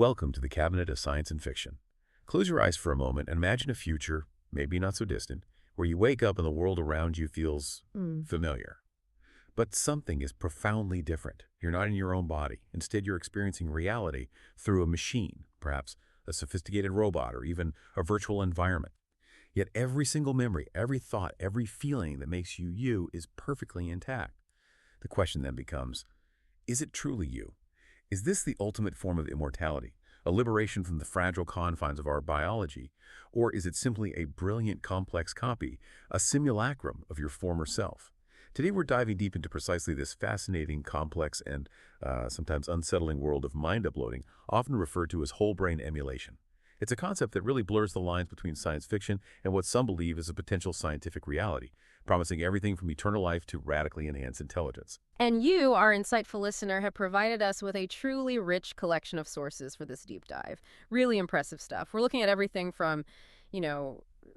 Welcome to the Cabinet of Science and Fiction. Close your eyes for a moment and imagine a future, maybe not so distant, where you wake up and the world around you feels familiar. But something is profoundly different. You're not in your own body. Instead, you're experiencing reality through a machine, perhaps a sophisticated robot or even a virtual environment. Yet every single memory, every thought, every feeling that makes you you is perfectly intact. The question then becomes, is it truly you? Is this the ultimate form of immortality, a liberation from the fragile confines of our biology, or is it simply a brilliant, complex copy, a simulacrum of your former self? Today we're diving deep into precisely this fascinating, complex, and sometimes unsettling world of mind uploading, often referred to as whole brain emulation. It's a concept that really blurs the lines between science fiction and what some believe is a potential scientific reality, promising everything from eternal life to radically enhanced intelligence. And you, our insightful listener, have provided us with a truly rich collection of sources for this deep dive. Really impressive stuff. We're looking at everything from,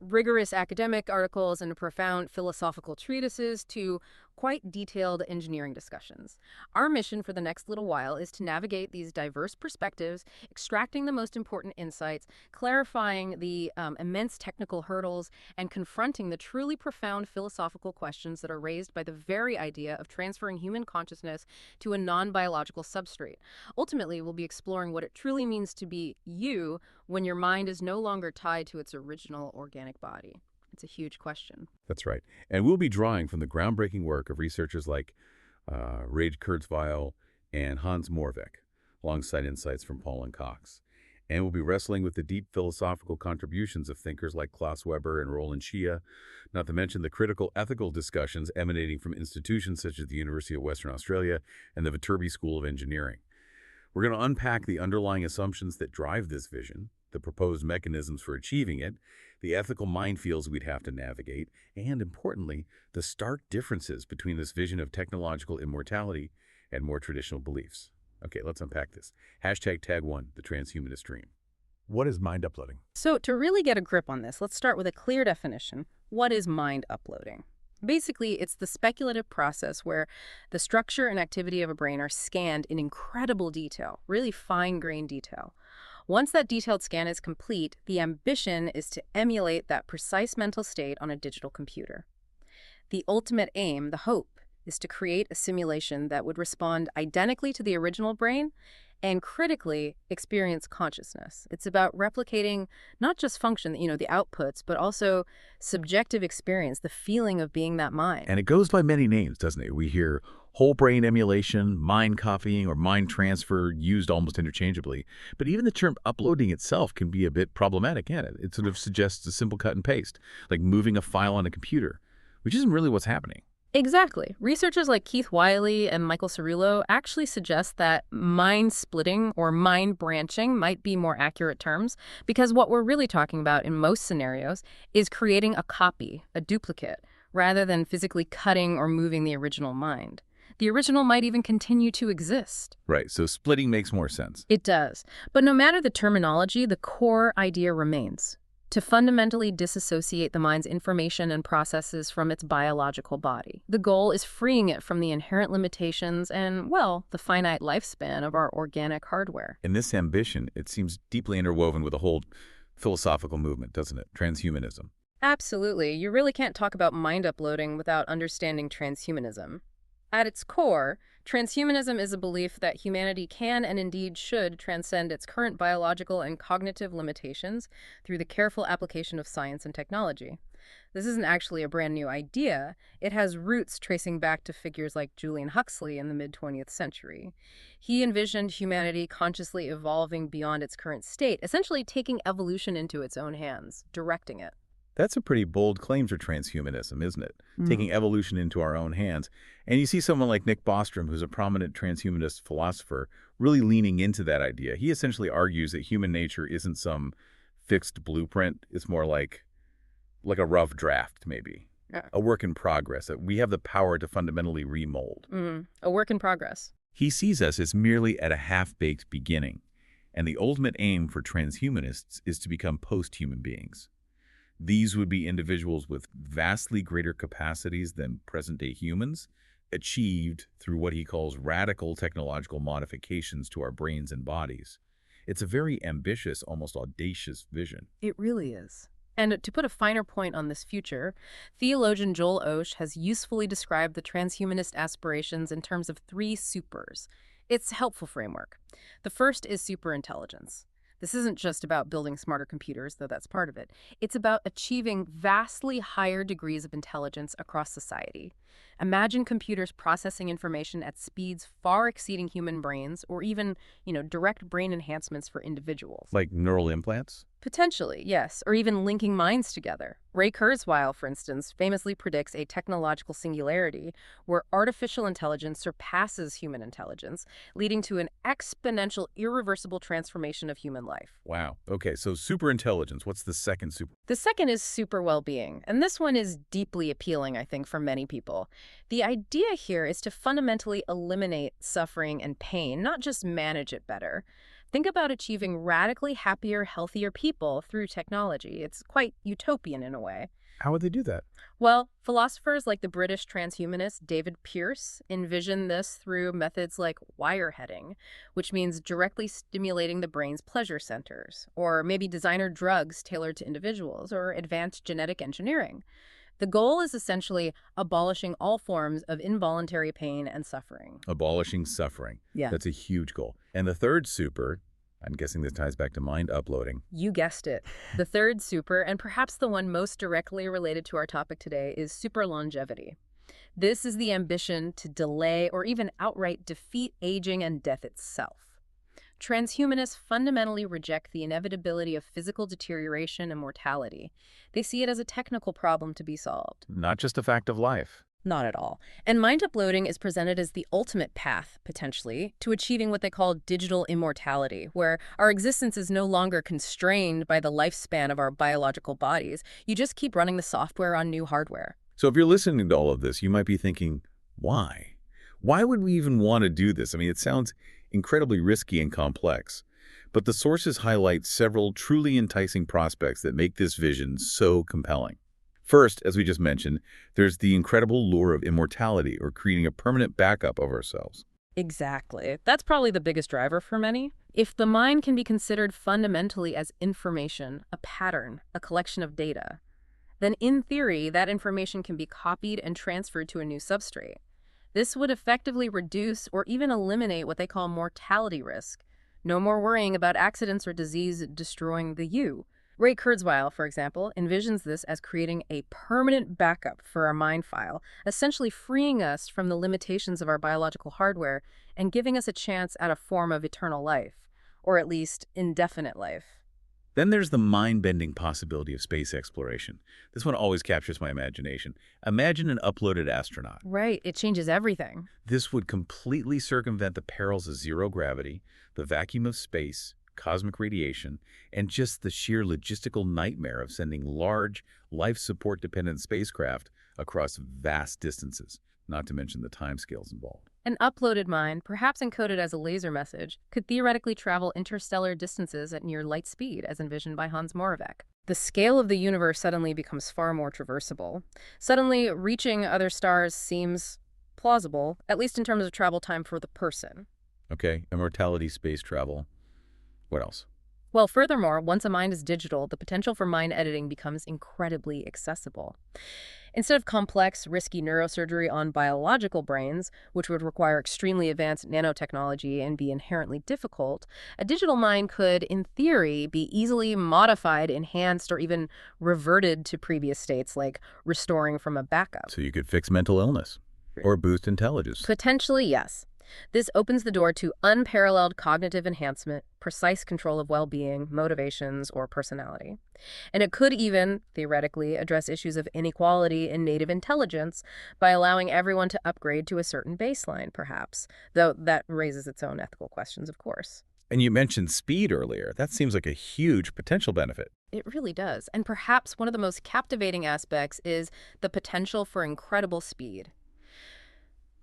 rigorous academic articles and profound philosophical treatises to quite detailed engineering discussions. Our mission for the next little while is to navigate these diverse perspectives, extracting the most important insights, clarifying the immense technical hurdles, and confronting the truly profound philosophical questions that are raised by the very idea of transferring human consciousness to a non-biological substrate. Ultimately, we'll be exploring what it truly means to be you when your mind is no longer tied to its original organic body. It's a huge question. That's right. And we'll be drawing from the groundbreaking work of researchers like Kurzweil and Hans Moravec, alongside insights from Paul and Cox. And we'll be wrestling with the deep philosophical contributions of thinkers like Klaus Weber and Roland Shea, not to mention the critical ethical discussions emanating from institutions such as the University of Western Australia and the Viterbi School of Engineering. We're going to unpack the underlying assumptions that drive this vision, the proposed mechanisms for achieving it, the ethical minefields we'd have to navigate, and, importantly, the stark differences between this vision of technological immortality and more traditional beliefs. Okay, let's unpack this. Hashtag tag 1, the transhumanist dream. What is mind uploading? So to really get a grip on this, let's start with a clear definition. What is mind uploading? Basically, it's the speculative process where the structure and activity of a brain are scanned in incredible detail, really fine-grained detail. Once that detailed scan is complete, the ambition is to emulate that precise mental state on a digital computer. The ultimate aim, the hope, is to create a simulation that would respond identically to the original brain and critically experience consciousness. It's about replicating not just function, the outputs, but also subjective experience, the feeling of being that mind. And it goes by many names, doesn't it? We hear whole brain emulation, mind copying, or mind transfer used almost interchangeably. But even the term uploading itself can be a bit problematic, can't it? It sort of suggests a simple cut and paste, like moving a file on a computer, which isn't really what's happening. Exactly. Researchers like Keith Wiley and Michael Cerullo actually suggest that mind splitting or mind branching might be more accurate terms, because what we're really talking about in most scenarios is creating a copy, a duplicate, rather than physically cutting or moving the original mind. The original might even continue to exist. Right, so splitting makes more sense. It does. But no matter the terminology, the core idea remains: to fundamentally disassociate the mind's information and processes from its biological body. The goal is freeing it from the inherent limitations and, well, the finite lifespan of our organic hardware. And this ambition, it seems deeply interwoven with the whole philosophical movement, doesn't it? Transhumanism. Absolutely. You really can't talk about mind uploading without understanding transhumanism. At its core, transhumanism is a belief that humanity can and indeed should transcend its current biological and cognitive limitations through the careful application of science and technology. This isn't actually a brand new idea. It has roots tracing back to figures like Julian Huxley in the mid-20th century. He envisioned humanity consciously evolving beyond its current state, essentially taking evolution into its own hands, directing it. That's a pretty bold claim for transhumanism, isn't it? Taking evolution into our own hands. And you see someone like Nick Bostrom, who's a prominent transhumanist philosopher, really leaning into that idea. He essentially argues that human nature isn't some fixed blueprint. It's more like a rough draft, maybe. Yeah. A work in progress, that we have the power to fundamentally remold. A work in progress. He sees us as merely at a half-baked beginning. And the ultimate aim for transhumanists is to become post-human beings. These would be individuals with vastly greater capacities than present-day humans, achieved through what he calls radical technological modifications to our brains and bodies. It's a very ambitious, almost audacious vision. It really is. And to put a finer point on this future, theologian Joel Osho has usefully described the transhumanist aspirations in terms of three supers. It's a helpful framework. The first is superintelligence. This isn't just about building smarter computers, though that's part of it. It's about achieving vastly higher degrees of intelligence across society. Imagine computers processing information at speeds far exceeding human brains, or even, direct brain enhancements for individuals. Like neural implants? Potentially, yes, or even linking minds together. Ray Kurzweil, for instance, famously predicts a technological singularity where artificial intelligence surpasses human intelligence, leading to an exponential, irreversible transformation of human life. Wow. Okay, so superintelligence. What's the second super? The second is super well-being, and this one is deeply appealing, I think, for many people. The idea here is to fundamentally eliminate suffering and pain, not just manage it better. Think about achieving radically happier, healthier people through technology. It's quite utopian in a way. How would they do that? Well, philosophers like the British transhumanist David Pearce envision this through methods like wireheading, which means directly stimulating the brain's pleasure centers, or maybe designer drugs tailored to individuals, or advanced genetic engineering. The goal is essentially abolishing all forms of involuntary pain and suffering. Abolishing suffering. Yeah. That's a huge goal. And the third super, I'm guessing this ties back to mind uploading. You guessed it. The third super, and perhaps the one most directly related to our topic today, is super longevity. This is the ambition to delay or even outright defeat aging and death itself. Transhumanists fundamentally reject the inevitability of physical deterioration and mortality. They see it as a technical problem to be solved. Not just a fact of life. Not at all. And mind uploading is presented as the ultimate path, potentially, to achieving what they call digital immortality, where our existence is no longer constrained by the lifespan of our biological bodies. You just keep running the software on new hardware. So if you're listening to all of this, you might be thinking, why? Why would we even want to do this? I mean, it sounds incredibly risky and complex. But the sources highlight several truly enticing prospects that make this vision so compelling. First, as we just mentioned, there's the incredible lure of immortality, or creating a permanent backup of ourselves. Exactly. That's probably the biggest driver for many. If the mind can be considered fundamentally as information, a pattern, a collection of data, then in theory, that information can be copied and transferred to a new substrate. This would effectively reduce or even eliminate what they call mortality risk. No more worrying about accidents or disease destroying the you. Ray Kurzweil, for example, envisions this as creating a permanent backup for our mind file, essentially freeing us from the limitations of our biological hardware and giving us a chance at a form of eternal life, or at least indefinite life. Then there's the mind-bending possibility of space exploration. This one always captures my imagination. Imagine an uploaded astronaut. Right, it changes everything. This would completely circumvent the perils of zero gravity, the vacuum of space, cosmic radiation, and just the sheer logistical nightmare of sending large, life-support-dependent spacecraft across vast distances, not to mention the timescales involved. An uploaded mind, perhaps encoded as a laser message, could theoretically travel interstellar distances at near light speed, as envisioned by Hans Moravec. The scale of the universe suddenly becomes far more traversable. Suddenly, reaching other stars seems plausible, at least in terms of travel time for the person. Okay, immortality, space travel. What else? Well, furthermore, once a mind is digital, the potential for mind editing becomes incredibly accessible. Instead of complex, risky neurosurgery on biological brains, which would require extremely advanced nanotechnology and be inherently difficult, a digital mind could, in theory, be easily modified, enhanced, or even reverted to previous states, like restoring from a backup. So you could fix mental illness or boost intelligence. Potentially, yes. This opens the door to unparalleled cognitive enhancement, precise control of well-being, motivations, or personality. And it could even, theoretically, address issues of inequality in native intelligence by allowing everyone to upgrade to a certain baseline, perhaps, though that raises its own ethical questions, of course. And you mentioned speed earlier. That seems like a huge potential benefit. It really does. And perhaps one of the most captivating aspects is the potential for incredible speed.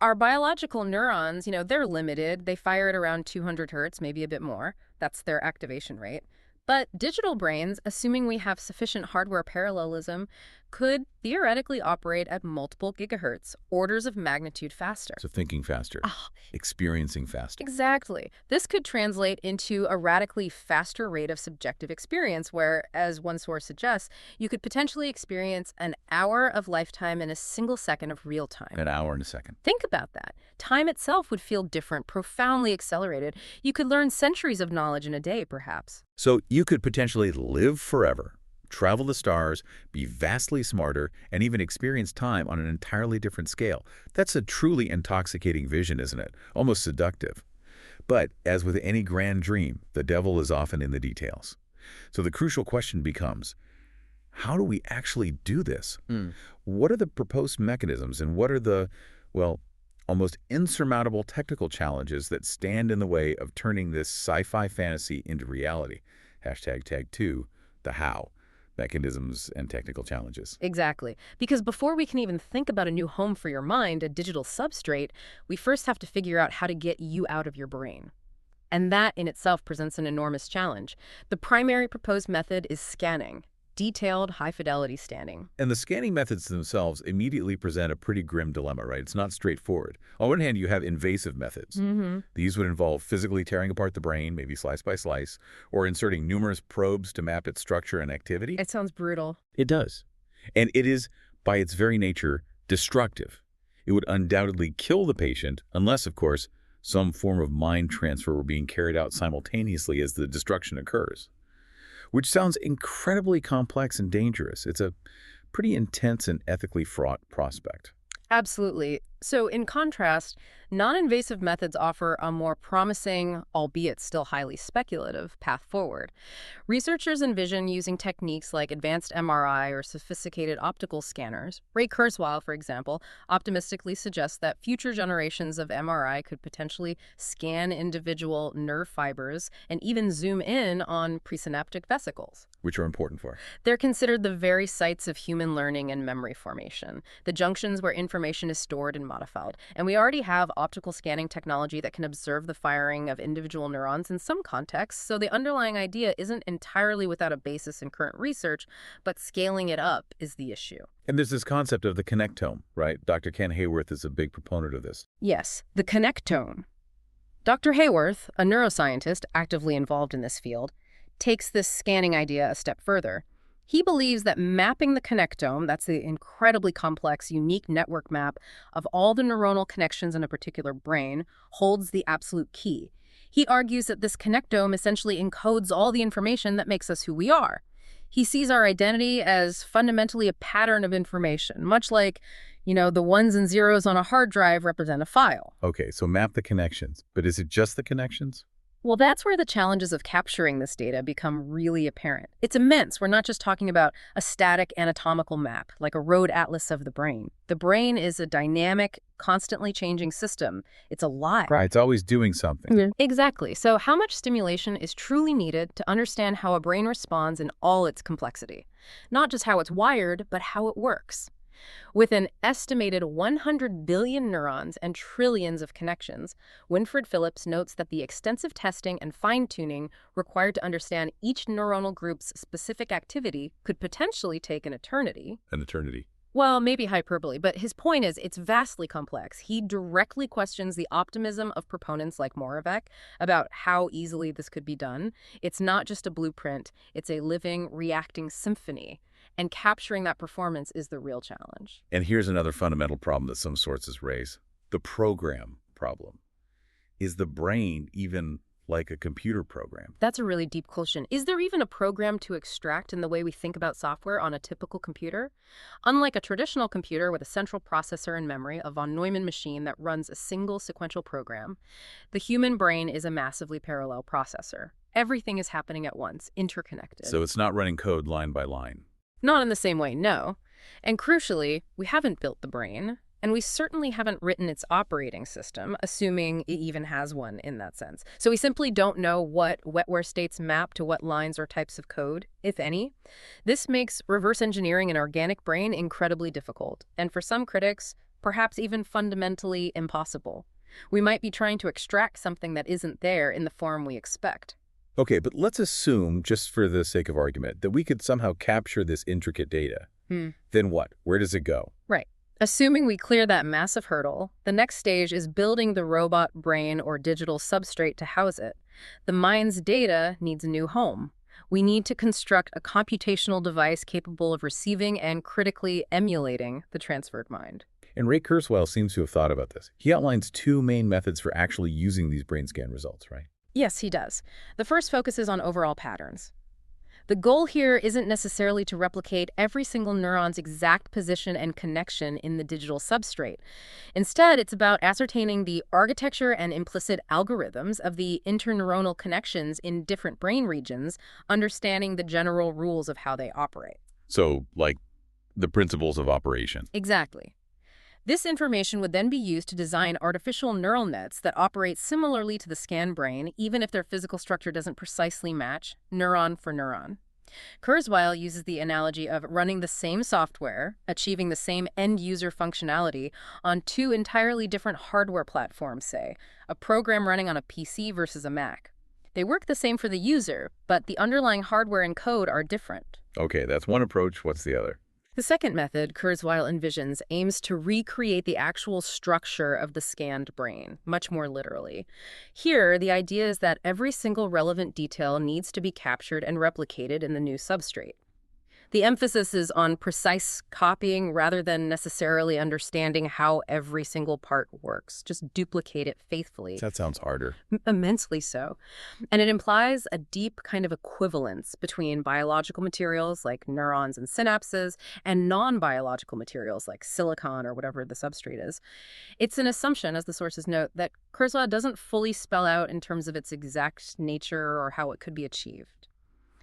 Our biological neurons, they're limited. They fire at around 200 hertz, maybe a bit more. That's their activation rate. But digital brains, assuming we have sufficient hardware parallelism, could theoretically operate at multiple gigahertz, orders of magnitude faster. So thinking faster, Ah, experiencing faster. exactly. This could translate into a radically faster rate of subjective experience where, as one source suggests, you could potentially experience an hour of lifetime in a single second of real time. An hour and a second. Think about that. Time itself would feel different, profoundly accelerated. You could learn centuries of knowledge in a day, perhaps. So you could potentially live forever, travel the stars, be vastly smarter, and even experience time on an entirely different scale. That's a truly intoxicating vision, isn't it? Almost seductive. But as with any grand dream, the devil is often in the details. So the crucial question becomes, how do we actually do this? What are the proposed mechanisms, and what are the, well, almost insurmountable technical challenges that stand in the way of turning this sci-fi fantasy into reality? #tag2, the how. Mechanisms and technical challenges. Exactly. Because before we can even think about a new home for your mind, a digital substrate, we first have to figure out how to get you out of your brain. And that in itself presents an enormous challenge. The primary proposed method is scanning, detailed, high-fidelity scanning. And the scanning methods themselves immediately present a pretty grim dilemma, right? It's not straightforward. On one hand, you have invasive methods. These would involve physically tearing apart the brain, maybe slice by slice, or inserting numerous probes to map its structure and activity. It sounds brutal. It does. And it is, by its very nature, destructive. It would undoubtedly kill the patient, unless, of course, some form of mind transfer were being carried out simultaneously as the destruction occurs. Which sounds incredibly complex and dangerous. It's a pretty intense and ethically fraught prospect. Absolutely. So in contrast, non-invasive methods offer a more promising, albeit still highly speculative, path forward. Researchers envision using techniques like advanced MRI or sophisticated optical scanners. Ray Kurzweil, for example, optimistically suggests that future generations of MRI could potentially scan individual nerve fibers and even zoom in on presynaptic vesicles. Which are important for? They're considered the very sites of human learning and memory formation, the junctions where information is stored and modified. And we already have optical scanning technology that can observe the firing of individual neurons in some contexts, so the underlying idea isn't entirely without a basis in current research, but scaling it up is the issue. And there's this concept of the connectome, right? Dr. Ken Hayworth is a big proponent of this. Yes, the connectome. Dr. Hayworth, a neuroscientist actively involved in this field, takes this scanning idea a step further. He believes that mapping the connectome, that's the incredibly complex, unique network map of all the neuronal connections in a particular brain, holds the absolute key. He argues that this connectome essentially encodes all the information that makes us who we are. He sees our identity as fundamentally a pattern of information, much like, the ones and zeros on a hard drive represent a file. Okay, so map the connections. But is it just the connections? Well, that's where the challenges of capturing this data become really apparent. It's immense. We're not just talking about a static anatomical map, like a road atlas of the brain. The brain is a dynamic, constantly changing system. It's alive. Right, it's always doing something. Yeah. Exactly. So how much stimulation is truly needed to understand how a brain responds in all its complexity? Not just how it's wired, but how it works. With an estimated 100 billion neurons and trillions of connections, Winfred Phillips notes that the extensive testing and fine-tuning required to understand each neuronal group's specific activity could potentially take an eternity. An eternity. Well, maybe hyperbole, but his point is it's vastly complex. He directly questions the optimism of proponents like Moravec about how easily this could be done. It's not just a blueprint, it's a living, reacting symphony. And capturing that performance is the real challenge. And here's another fundamental problem that some sources raise. The program problem. Is the brain even like a computer program? That's a really deep question. Is there even a program to extract in the way we think about software on a typical computer? Unlike a traditional computer with a central processor and memory, a von Neumann machine that runs a single sequential program, the human brain is a massively parallel processor. Everything is happening at once, interconnected. So it's not running code line by line. Not in the same way, no. And crucially, we haven't built the brain, and we certainly haven't written its operating system, assuming it even has one in that sense. So we simply don't know what wetware states map to what lines or types of code, if any. This makes reverse engineering an organic brain incredibly difficult, and for some critics, perhaps even fundamentally impossible. We might be trying to extract something that isn't there in the form we expect. Okay, but let's assume, just for the sake of argument, that we could somehow capture this intricate data. Then what? Where does it go? Right. Assuming we clear that massive hurdle, the next stage is building the robot brain or digital substrate to house it. The mind's data needs a new home. We need to construct a computational device capable of receiving and critically emulating the transferred mind. And Ray Kurzweil seems to have thought about this. He outlines two main methods for actually using these brain scan results, right? Yes, he does. The first focuses on overall patterns. The goal here isn't necessarily to replicate every single neuron's exact position and connection in the digital substrate. Instead, it's about ascertaining the architecture and implicit algorithms of the interneuronal connections in different brain regions, understanding the general rules of how they operate. So, like, the principles of operation. Exactly. This information would then be used to design artificial neural nets that operate similarly to the scanned brain, even if their physical structure doesn't precisely match neuron for neuron. Kurzweil uses the analogy of running the same software, achieving the same end-user functionality on two entirely different hardware platforms, say, a program running on a PC versus a Mac. They work the same for the user, but the underlying hardware and code are different. Okay, that's one approach. What's the other? The second method Kurzweil envisions aims to recreate the actual structure of the scanned brain, much more literally. Here, the idea is that every single relevant detail needs to be captured and replicated in the new substrate. The emphasis is on precise copying rather than necessarily understanding how every single part works. Just duplicate it faithfully. That sounds harder. Immensely so. And it implies a deep kind of equivalence between biological materials like neurons and synapses and non-biological materials like silicon or whatever the substrate is. It's an assumption, as the sources note, that Kurzweil doesn't fully spell out in terms of its exact nature or how it could be achieved.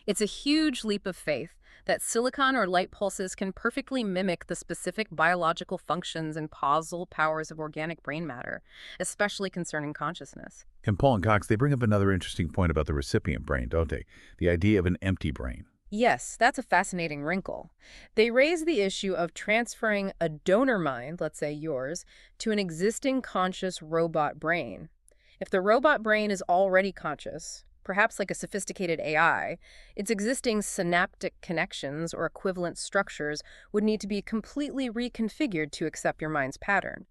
It's a huge leap of faith that silicon or light pulses can perfectly mimic the specific biological functions and causal powers of organic brain matter, especially concerning consciousness. And Paul and Cox, they bring up another interesting point about the recipient brain, don't they? The idea of an empty brain. Yes, that's a fascinating wrinkle. They raise the issue of transferring a donor mind, let's say yours, to an existing conscious robot brain. If the robot brain is already conscious, perhaps like a sophisticated AI, its existing synaptic connections or equivalent structures would need to be completely reconfigured to accept your mind's pattern.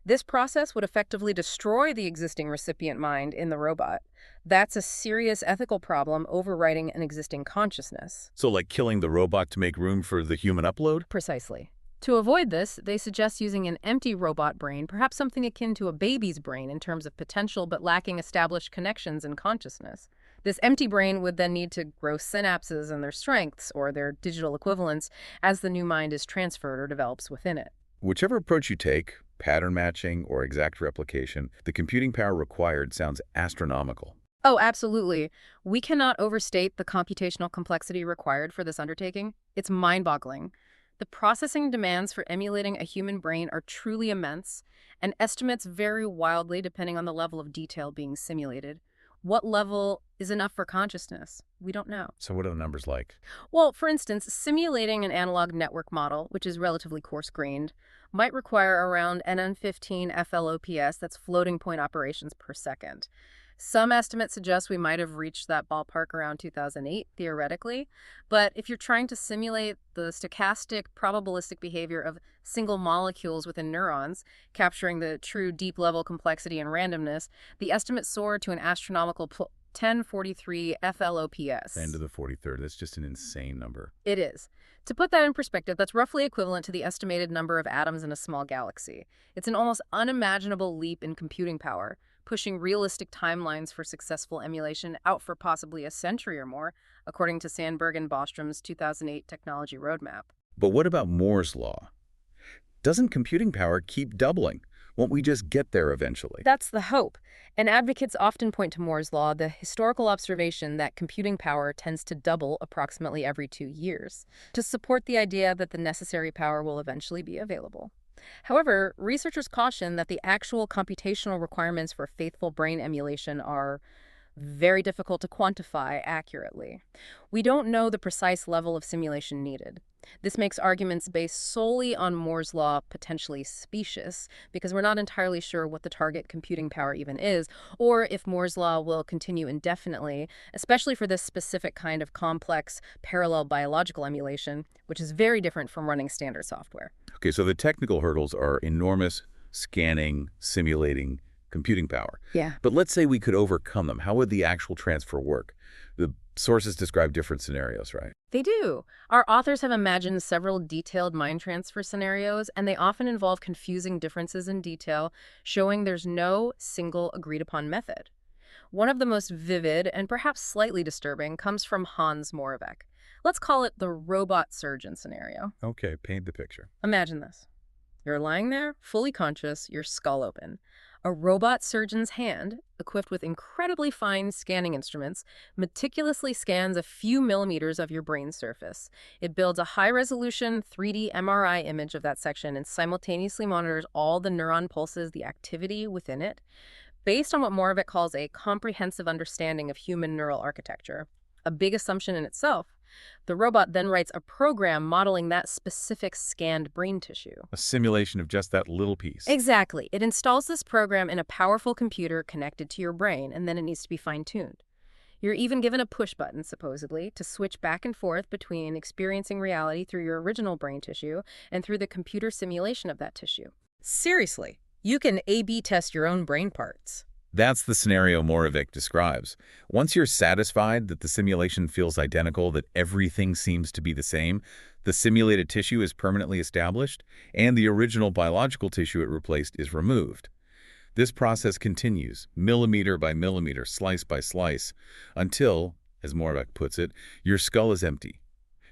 This process would effectively destroy the existing recipient mind in the robot. That's a serious ethical problem overriding an existing consciousness. So like killing the robot to make room for the human upload? Precisely. To avoid this, they suggest using an empty robot brain, perhaps something akin to a baby's brain in terms of potential but lacking established connections and consciousness. This empty brain would then need to grow synapses and their strengths, or their digital equivalents, as the new mind is transferred or develops within it. Whichever approach you take, pattern matching or exact replication, the computing power required sounds astronomical. Oh, absolutely. We cannot overstate the computational complexity required for this undertaking. It's mind-boggling. The processing demands for emulating a human brain are truly immense, and estimates vary wildly depending on the level of detail being simulated. What level is enough for consciousness? We don't know. So what are the numbers like? Well, for instance, simulating an analog network model, which is relatively coarse-grained, might require around NN15 FLOPS, that's floating point operations per second. Some estimates suggest we might have reached that ballpark around 2008, theoretically. But if you're trying to simulate the stochastic, probabilistic behavior of single molecules within neurons, capturing the true deep-level complexity and randomness, the estimates soar to an astronomical 1043 FLOPS. 10 to the 43rd. That's just an insane number. It is. To put that in perspective, that's roughly equivalent to the estimated number of atoms in a small galaxy. It's an almost unimaginable leap in computing power, pushing realistic timelines for successful emulation out for possibly a century or more, according to Sandberg and Bostrom's 2008 technology roadmap. But what about Moore's law? Doesn't computing power keep doubling? Won't we just get there eventually? That's the hope. And advocates often point to Moore's law, the historical observation that computing power tends to double approximately every 2 years, to support the idea that the necessary power will eventually be available. However, researchers caution that the actual computational requirements for faithful brain emulation are very difficult to quantify accurately. We don't know the precise level of simulation needed. This makes arguments based solely on Moore's law potentially specious, because we're not entirely sure what the target computing power even is, or if Moore's law will continue indefinitely, especially for this specific kind of complex parallel biological emulation, which is very different from running standard software. Okay, so the technical hurdles are enormous: scanning, simulating, computing power. Yeah. But let's say we could overcome them. How would the actual transfer work? The sources describe different scenarios, right? They do. Our authors have imagined several detailed mind transfer scenarios, and they often involve confusing differences in detail, showing there's no single agreed-upon method. One of the most vivid and perhaps slightly disturbing comes from Hans Moravec. Let's call it the robot surgeon scenario. Okay, paint the picture. Imagine this. You're lying there, fully conscious, your skull open. A robot surgeon's hand, equipped with incredibly fine scanning instruments, meticulously scans a few millimeters of your brain surface. It builds a high-resolution 3D MRI image of that section and simultaneously monitors all the neuron pulses, the activity within it. Based on what Moravec calls a comprehensive understanding of human neural architecture, a big assumption in itself, the robot then writes a program modeling that specific scanned brain tissue. A simulation of just that little piece. Exactly. It installs this program in a powerful computer connected to your brain, and then it needs to be fine-tuned. You're even given a push button, supposedly, to switch back and forth between experiencing reality through your original brain tissue and through the computer simulation of that tissue. Seriously, you can A/B test your own brain parts. That's the scenario Moravec describes. Once you're satisfied that the simulation feels identical, that everything seems to be the same, the simulated tissue is permanently established, and the original biological tissue it replaced is removed. This process continues, millimeter by millimeter, slice by slice, until, as Moravec puts it, your skull is empty.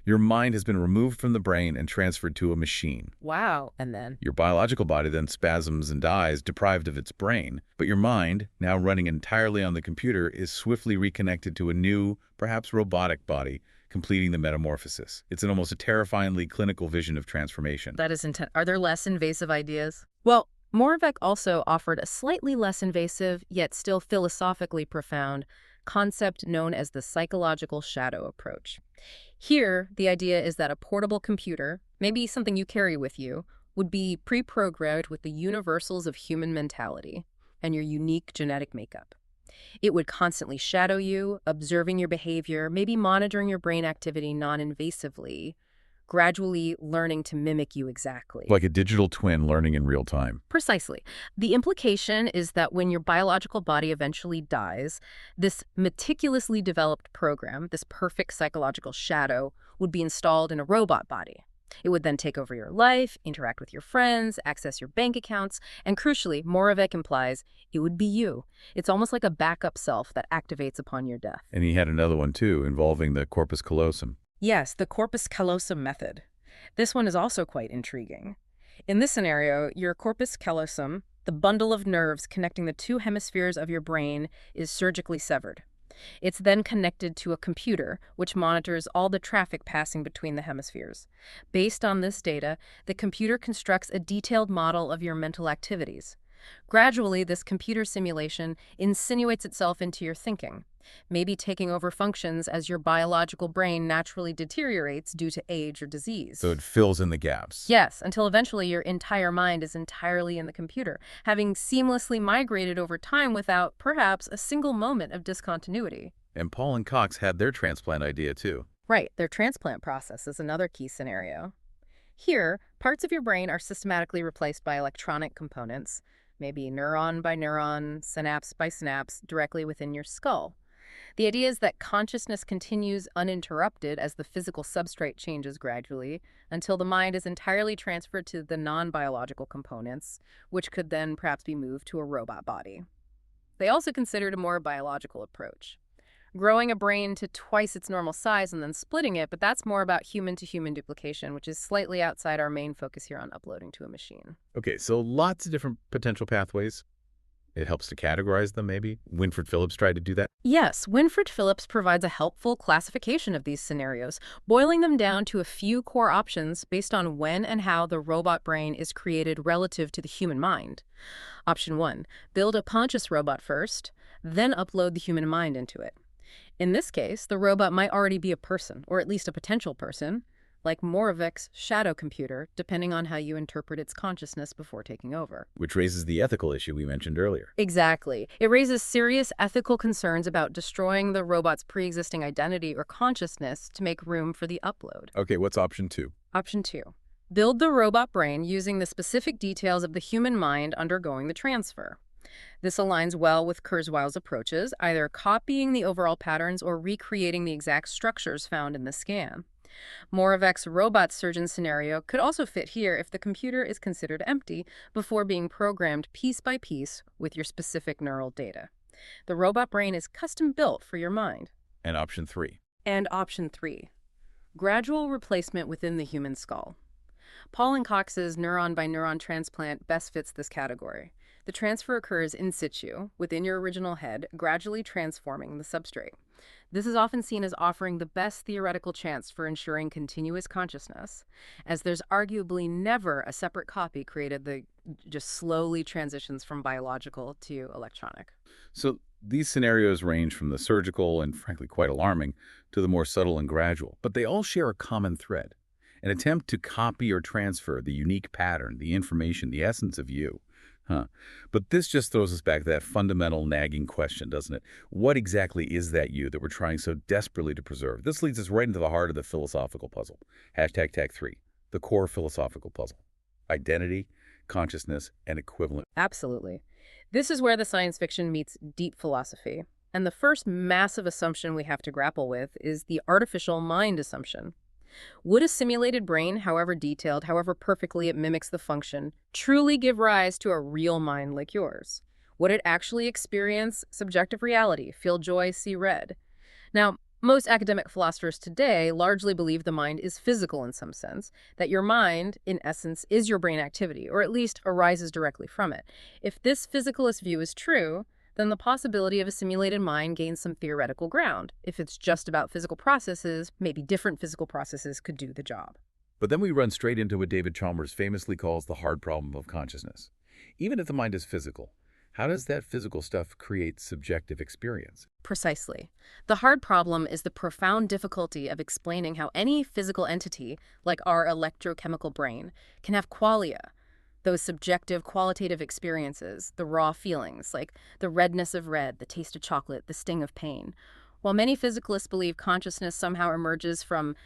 Your mind has been removed from the brain and transferred to a machine. Wow. And then? Your biological body then spasms and dies, deprived of its brain. But your mind, now running entirely on the computer, is swiftly reconnected to a new, perhaps robotic body, completing the metamorphosis. It's an almost a terrifyingly clinical vision of transformation. That is intense. Are there less invasive ideas? Well, Moravec also offered a slightly less invasive, yet still philosophically profound, concept known as the psychological shadow approach. Here, the idea is that a portable computer, maybe something you carry with you, would be pre-programmed with the universals of human mentality and your unique genetic makeup. It would constantly shadow you, observing your behavior, maybe monitoring your brain activity non-invasively, gradually learning to mimic you exactly. Like a digital twin learning in real time. Precisely. The implication is that when your biological body eventually dies, this meticulously developed program, this perfect psychological shadow, would be installed in a robot body. It would then take over your life, interact with your friends, access your bank accounts, and crucially, Moravec implies, it would be you. It's almost like a backup self that activates upon your death. And he had another one, too, involving the corpus callosum. Yes, the corpus callosum method. This one is also quite intriguing. In this scenario, your corpus callosum, the bundle of nerves connecting the two hemispheres of your brain, is surgically severed. It's then connected to a computer, which monitors all the traffic passing between the hemispheres. Based on this data, the computer constructs a detailed model of your mental activities. Gradually, this computer simulation insinuates itself into your thinking, maybe taking over functions as your biological brain naturally deteriorates due to age or disease. So it fills in the gaps. Yes, until eventually your entire mind is entirely in the computer, having seamlessly migrated over time without, perhaps, a single moment of discontinuity. And Paul and Cox had their transplant idea, too. Right, their transplant process is another key scenario. Here, parts of your brain are systematically replaced by electronic components, maybe neuron by neuron, synapse by synapse, directly within your skull. The idea is that consciousness continues uninterrupted as the physical substrate changes gradually until the mind is entirely transferred to the non-biological components, which could then perhaps be moved to a robot body. They also considered a more biological approach, growing a brain to twice its normal size and then splitting it, but that's more about human-to-human duplication, which is slightly outside our main focus here on uploading to a machine. Okay, so lots of different potential pathways. It helps to categorize them, maybe. Winfred Phillips tried to do that. Yes, Winfred Phillips provides a helpful classification of these scenarios, boiling them down to a few core options based on when and how the robot brain is created relative to the human mind. Option 1, build a conscious robot first, then upload the human mind into it. In this case, the robot might already be a person, or at least a potential person, like Moravec's shadow computer, depending on how you interpret its consciousness before taking over. Which raises the ethical issue we mentioned earlier. Exactly. It raises serious ethical concerns about destroying the robot's pre-existing identity or consciousness to make room for the upload. Okay, what's option 2? Option 2. Build the robot brain using the specific details of the human mind undergoing the transfer. This aligns well with Kurzweil's approaches, either copying the overall patterns or recreating the exact structures found in the scan. Moravec's robot surgeon scenario could also fit here if the computer is considered empty before being programmed piece by piece with your specific neural data. The robot brain is custom built for your mind. And option 3? And option 3. Gradual replacement within the human skull. Paul and Cox's neuron-by-neuron transplant best fits this category. The transfer occurs in situ, within your original head, gradually transforming the substrate. This is often seen as offering the best theoretical chance for ensuring continuous consciousness, as there's arguably never a separate copy created that just slowly transitions from biological to electronic. So these scenarios range from the surgical and, frankly, quite alarming, to the more subtle and gradual. But they all share a common thread: an attempt to copy or transfer the unique pattern, the information, the essence of you. But this just throws us back to that fundamental nagging question, doesn't it? What exactly is that you that we're trying so desperately to preserve? This leads us right into the heart of the philosophical puzzle. Hashtag tag 3, the core philosophical puzzle. Identity, consciousness, and equivalent. Absolutely. This is where the science fiction meets deep philosophy. And the first massive assumption we have to grapple with is the artificial mind assumption. Would a simulated brain, however detailed, however perfectly it mimics the function, truly give rise to a real mind like yours? Would it actually experience subjective reality, feel joy, see red? Now, most academic philosophers today largely believe the mind is physical in some sense, that your mind, in essence, is your brain activity, or at least arises directly from it. If this physicalist view is true, then the possibility of a simulated mind gains some theoretical ground. If it's just about physical processes, maybe different physical processes could do the job. But then we run straight into what David Chalmers famously calls the hard problem of consciousness. Even if the mind is physical, how does that physical stuff create subjective experience? Precisely. The hard problem is the profound difficulty of explaining how any physical entity, like our electrochemical brain, can have qualia, those subjective, qualitative experiences, the raw feelings, like the redness of red, the taste of chocolate, the sting of pain. While many physicalists believe consciousness somehow emerges from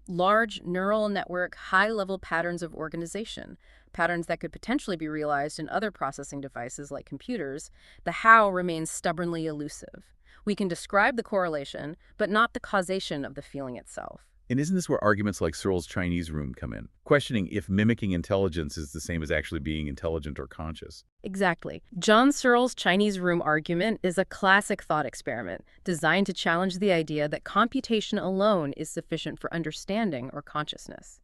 large neural network, high-level patterns of organization, patterns that could potentially be realized in other processing devices like computers, the how remains stubbornly elusive. We can describe the correlation, but not the causation of the feeling itself. And isn't this where arguments like Searle's Chinese room come in? Questioning if mimicking intelligence is the same as actually being intelligent or conscious. Exactly. John Searle's Chinese room argument is a classic thought experiment designed to challenge the idea that computation alone is sufficient for understanding or consciousness.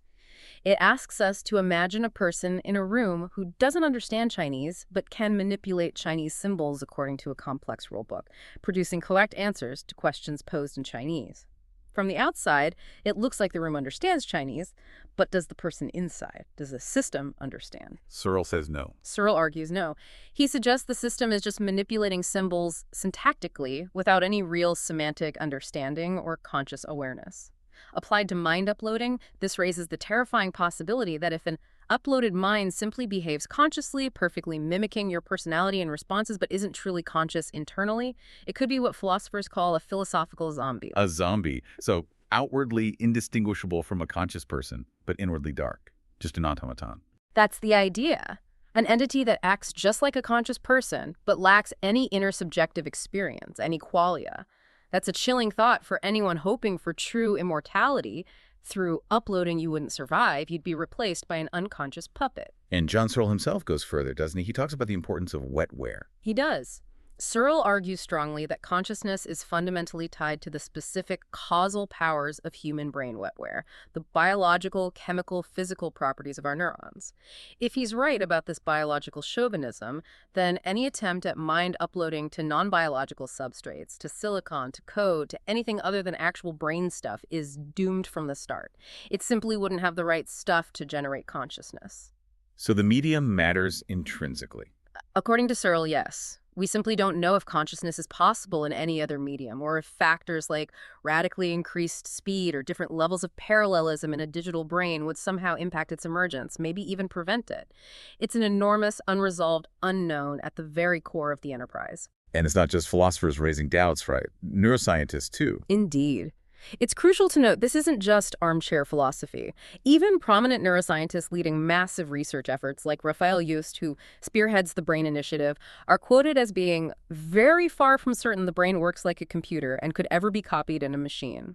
It asks us to imagine a person in a room who doesn't understand Chinese but can manipulate Chinese symbols according to a complex rulebook, producing correct answers to questions posed in Chinese. From the outside, it looks like the room understands Chinese, but does the person inside, does the system understand? Searle says no. Searle argues no. He suggests the system is just manipulating symbols syntactically without any real semantic understanding or conscious awareness. Applied to mind uploading, this raises the terrifying possibility that if an uploaded mind simply behaves consciously, perfectly mimicking your personality and responses, but isn't truly conscious internally, it could be what philosophers call a philosophical zombie. A zombie. So outwardly indistinguishable from a conscious person, but inwardly dark. Just an automaton. That's the idea. An entity that acts just like a conscious person, but lacks any inner subjective experience, any qualia. That's a chilling thought for anyone hoping for true immortality. Through uploading, you wouldn't survive. You'd be replaced by an unconscious puppet. And John Searle himself goes further, doesn't he? He talks about the importance of wetware. He does. Searle argues strongly that consciousness is fundamentally tied to the specific causal powers of human brain wetware, the biological, chemical, physical properties of our neurons. If he's right about this biological chauvinism, then any attempt at mind uploading to non-biological substrates, to silicon, to code, to anything other than actual brain stuff is doomed from the start. It simply wouldn't have the right stuff to generate consciousness. So the medium matters intrinsically. According to Searle, yes. We simply don't know if consciousness is possible in any other medium, or if factors like radically increased speed or different levels of parallelism in a digital brain would somehow impact its emergence, maybe even prevent it. It's an enormous, unresolved unknown at the very core of the enterprise. And it's not just philosophers raising doubts, right? Neuroscientists, too. Indeed. It's crucial to note this isn't just armchair philosophy. Even prominent neuroscientists leading massive research efforts like Raphael Jost, who spearheads the Brain Initiative, are quoted as being very far from certain the brain works like a computer and could ever be copied in a machine.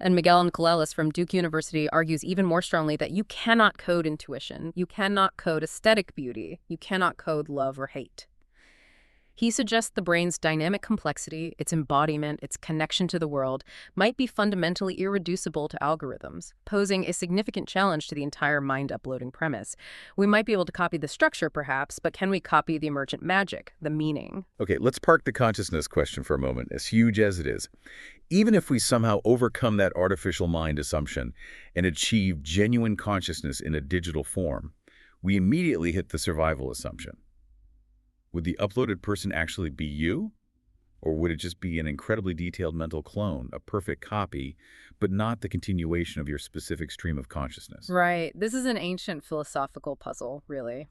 And Miguel Nicolelis from Duke University argues even more strongly that you cannot code intuition, you cannot code aesthetic beauty, you cannot code love or hate. He suggests the brain's dynamic complexity, its embodiment, its connection to the world, might be fundamentally irreducible to algorithms, posing a significant challenge to the entire mind-uploading premise. We might be able to copy the structure, perhaps, but can we copy the emergent magic, the meaning? Okay, let's park the consciousness question for a moment, as huge as it is. Even if we somehow overcome that artificial mind assumption and achieve genuine consciousness in a digital form, we immediately hit the survival assumption. Would the uploaded person actually be you? Or would it just be an incredibly detailed mental clone, a perfect copy, but not the continuation of your specific stream of consciousness? Right. This is an ancient philosophical puzzle, really.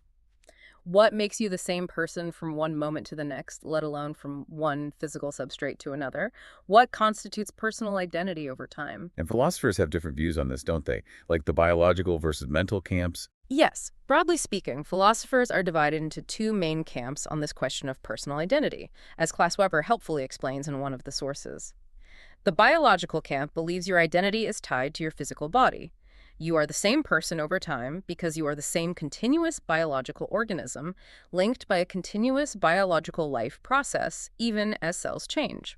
What makes you the same person from one moment to the next, let alone from one physical substrate to another? What constitutes personal identity over time? And philosophers have different views on this, don't they? Like the biological versus mental camps. Yes. Broadly speaking, philosophers are divided into two main camps on this question of personal identity, as Klaus Weber helpfully explains in one of the sources. The biological camp believes your identity is tied to your physical body. You are the same person over time because you are the same continuous biological organism, linked by a continuous biological life process, even as cells change.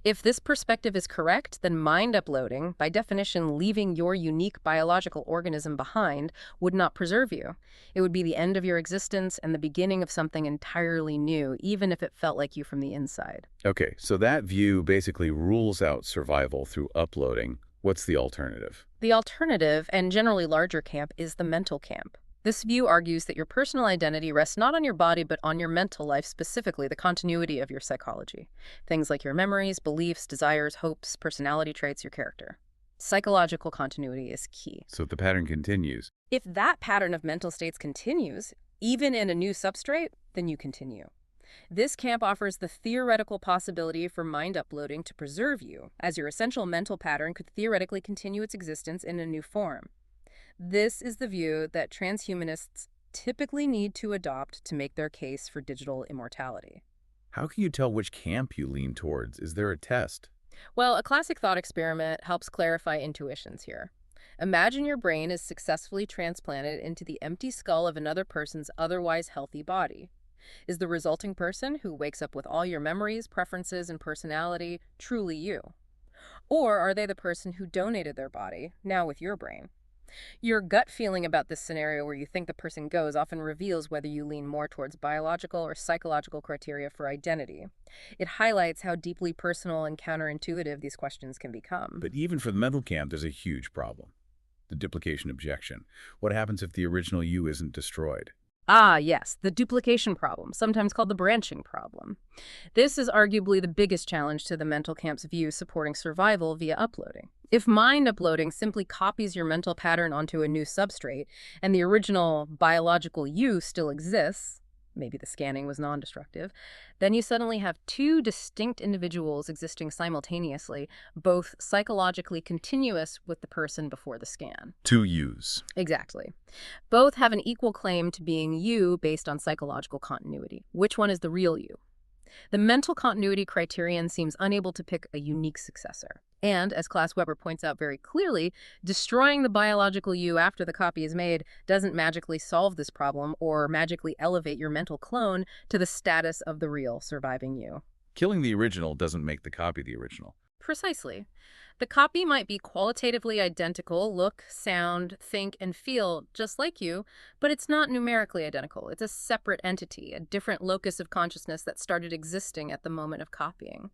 If this perspective is correct, then mind uploading, by definition leaving your unique biological organism behind, would not preserve you. It would be the end of your existence and the beginning of something entirely new, even if it felt like you from the inside. Okay, so that view basically rules out survival through uploading. What's the alternative? The alternative, and generally larger camp, is the mental camp. This view argues that your personal identity rests not on your body, but on your mental life, specifically the continuity of your psychology. Things like your memories, beliefs, desires, hopes, personality traits, your character. Psychological continuity is key. So the pattern continues. If that pattern of mental states continues, even in a new substrate, then you continue. This camp offers the theoretical possibility for mind uploading to preserve you, as your essential mental pattern could theoretically continue its existence in a new form. This is the view that transhumanists typically need to adopt to make their case for digital immortality. How can you tell which camp you lean towards? Is there a test? Well, a classic thought experiment helps clarify intuitions here. Imagine your brain is successfully transplanted into the empty skull of another person's otherwise healthy body. Is the resulting person, who wakes up with all your memories, preferences, and personality, truly you? Or are they the person who donated their body, now with your brain? Your gut feeling about this scenario where you think the person goes often reveals whether you lean more towards biological or psychological criteria for identity. It highlights how deeply personal and counterintuitive these questions can become. But even for the mental camp, there's a huge problem. The duplication objection. What happens if the original you isn't destroyed? Ah, yes, the duplication problem, sometimes called the branching problem. This is arguably the biggest challenge to the mental camp's view supporting survival via uploading. If mind uploading simply copies your mental pattern onto a new substrate, and the original biological you still exists, maybe the scanning was non-destructive, then you suddenly have two distinct individuals existing simultaneously, both psychologically continuous with the person before the scan. Two yous. Exactly. Both have an equal claim to being you based on psychological continuity. Which one is the real you? The mental continuity criterion seems unable to pick a unique successor. And, as Klaus Weber points out very clearly, destroying the biological you after the copy is made doesn't magically solve this problem or magically elevate your mental clone to the status of the real surviving you. Killing the original doesn't make the copy the original. Precisely. The copy might be qualitatively identical, look, sound, think, and feel just like you, but it's not numerically identical. It's a separate entity, a different locus of consciousness that started existing at the moment of copying.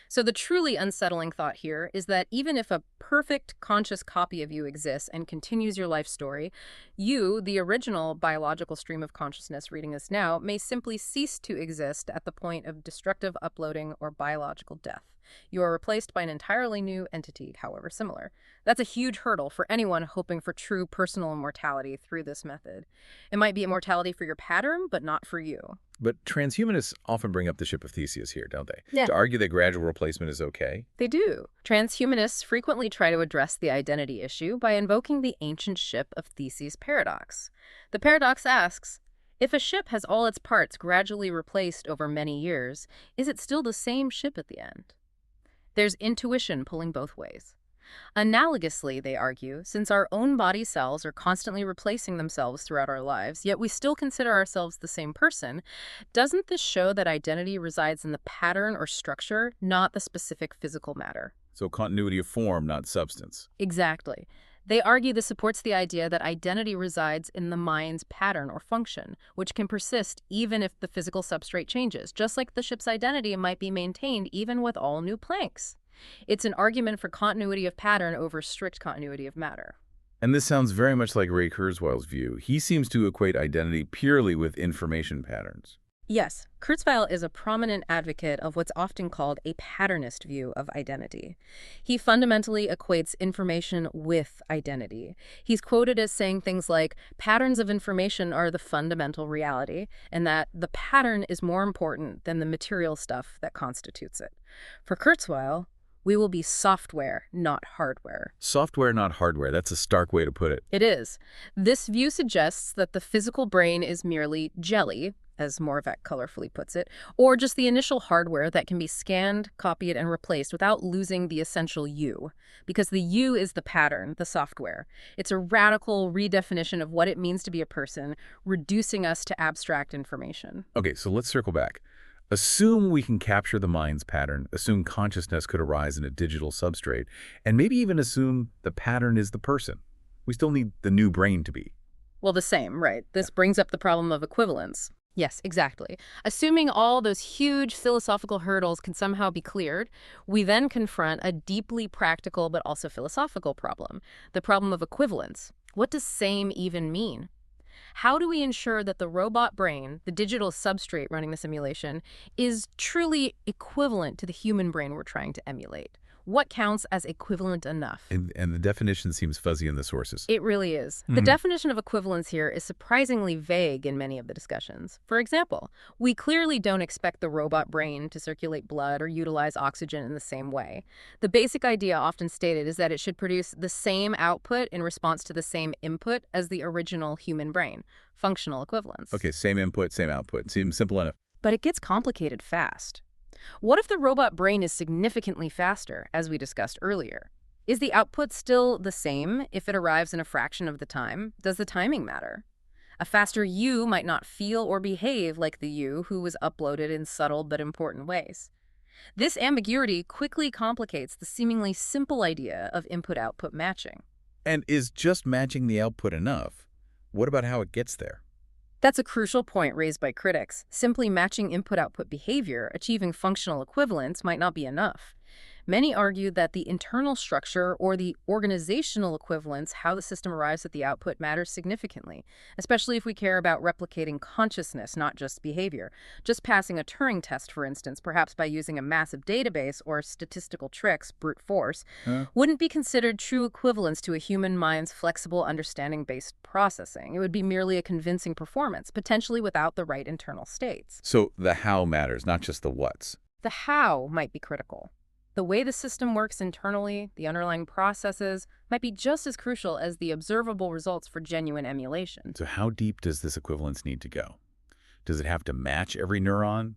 So the truly unsettling thought here is that even if a perfect conscious copy of you exists and continues your life story, you, the original biological stream of consciousness reading this now, may simply cease to exist at the point of destructive uploading or biological death. You are replaced by an entirely new entity, however similar. That's a huge hurdle for anyone hoping for true personal immortality through this method. It might be immortality for your pattern, but not for you. But transhumanists often bring up the ship of Theseus here, don't they? Yeah. To argue that gradual replacement is okay. They do. Transhumanists frequently try to address the identity issue by invoking the ancient ship of Theseus paradox. The paradox asks, if a ship has all its parts gradually replaced over many years, is it still the same ship at the end? There's intuition pulling both ways. Analogously, they argue, since our own body cells are constantly replacing themselves throughout our lives, yet we still consider ourselves the same person, doesn't this show that identity resides in the pattern or structure, not the specific physical matter? So continuity of form, not substance. Exactly. They argue this supports the idea that identity resides in the mind's pattern or function, which can persist even if the physical substrate changes, just like the ship's identity might be maintained even with all new planks. It's an argument for continuity of pattern over strict continuity of matter. And this sounds very much like Ray Kurzweil's view. He seems to equate identity purely with information patterns. Yes, Kurzweil is a prominent advocate of what's often called a patternist view of identity. He fundamentally equates information with identity. He's quoted as saying things like, patterns of information are the fundamental reality, and that the pattern is more important than the material stuff that constitutes it. For Kurzweil, we will be software, not hardware. Software, not hardware. That's a stark way to put it. It is. This view suggests that the physical brain is merely jelly, as Moravec colorfully puts it, or just the initial hardware that can be scanned, copied, and replaced without losing the essential you, because the you is the pattern, the software. It's a radical redefinition of what it means to be a person, reducing us to abstract information. Okay, so let's circle back. Assume we can capture the mind's pattern, assume consciousness could arise in a digital substrate, and maybe even assume the pattern is the person. We still need the new brain to be. Well, the same, right? This brings up the problem of equivalence. Yes, exactly. Assuming all those huge philosophical hurdles can somehow be cleared, we then confront a deeply practical but also philosophical problem, the problem of equivalence. What does same even mean? How do we ensure that the robot brain, the digital substrate running the simulation, is truly equivalent to the human brain we're trying to emulate? What counts as equivalent enough? And the definition seems fuzzy in the sources. It really is. The definition of equivalence here is surprisingly vague in many of the discussions. For example, we clearly don't expect the robot brain to circulate blood or utilize oxygen in the same way. The basic idea often stated is that it should produce the same output in response to the same input as the original human brain. Functional equivalence. Okay, same input, same output. Seems simple enough. But it gets complicated fast. What if the robot brain is significantly faster, as we discussed earlier? Is the output still the same if it arrives in a fraction of the time? Does the timing matter? A faster you might not feel or behave like the you who was uploaded in subtle but important ways. This ambiguity quickly complicates the seemingly simple idea of input-output matching. And is just matching the output enough? What about how it gets there? That's a crucial point raised by critics. Simply matching input-output behavior, achieving functional equivalence, might not be enough. Many argue that the internal structure or the organizational equivalence, how the system arrives at the output, matters significantly, especially if we care about replicating consciousness, not just behavior. Just passing a Turing test, for instance, perhaps by using a massive database or statistical tricks, brute force, wouldn't be considered true equivalence to a human mind's flexible understanding-based processing. It would be merely a convincing performance, potentially without the right internal states. So the how matters, not just the what's. The how might be critical. The way the system works internally, the underlying processes, might be just as crucial as the observable results for genuine emulation. So how deep does this equivalence need to go? Does it have to match every neuron?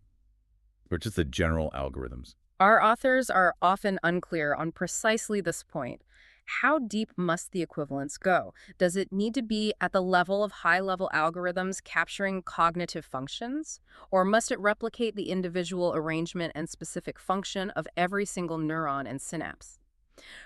Or just the general algorithms? Our authors are often unclear on precisely this point. How deep must the equivalence go? Does it need to be at the level of high-level algorithms capturing cognitive functions? Or must it replicate the individual arrangement and specific function of every single neuron and synapse?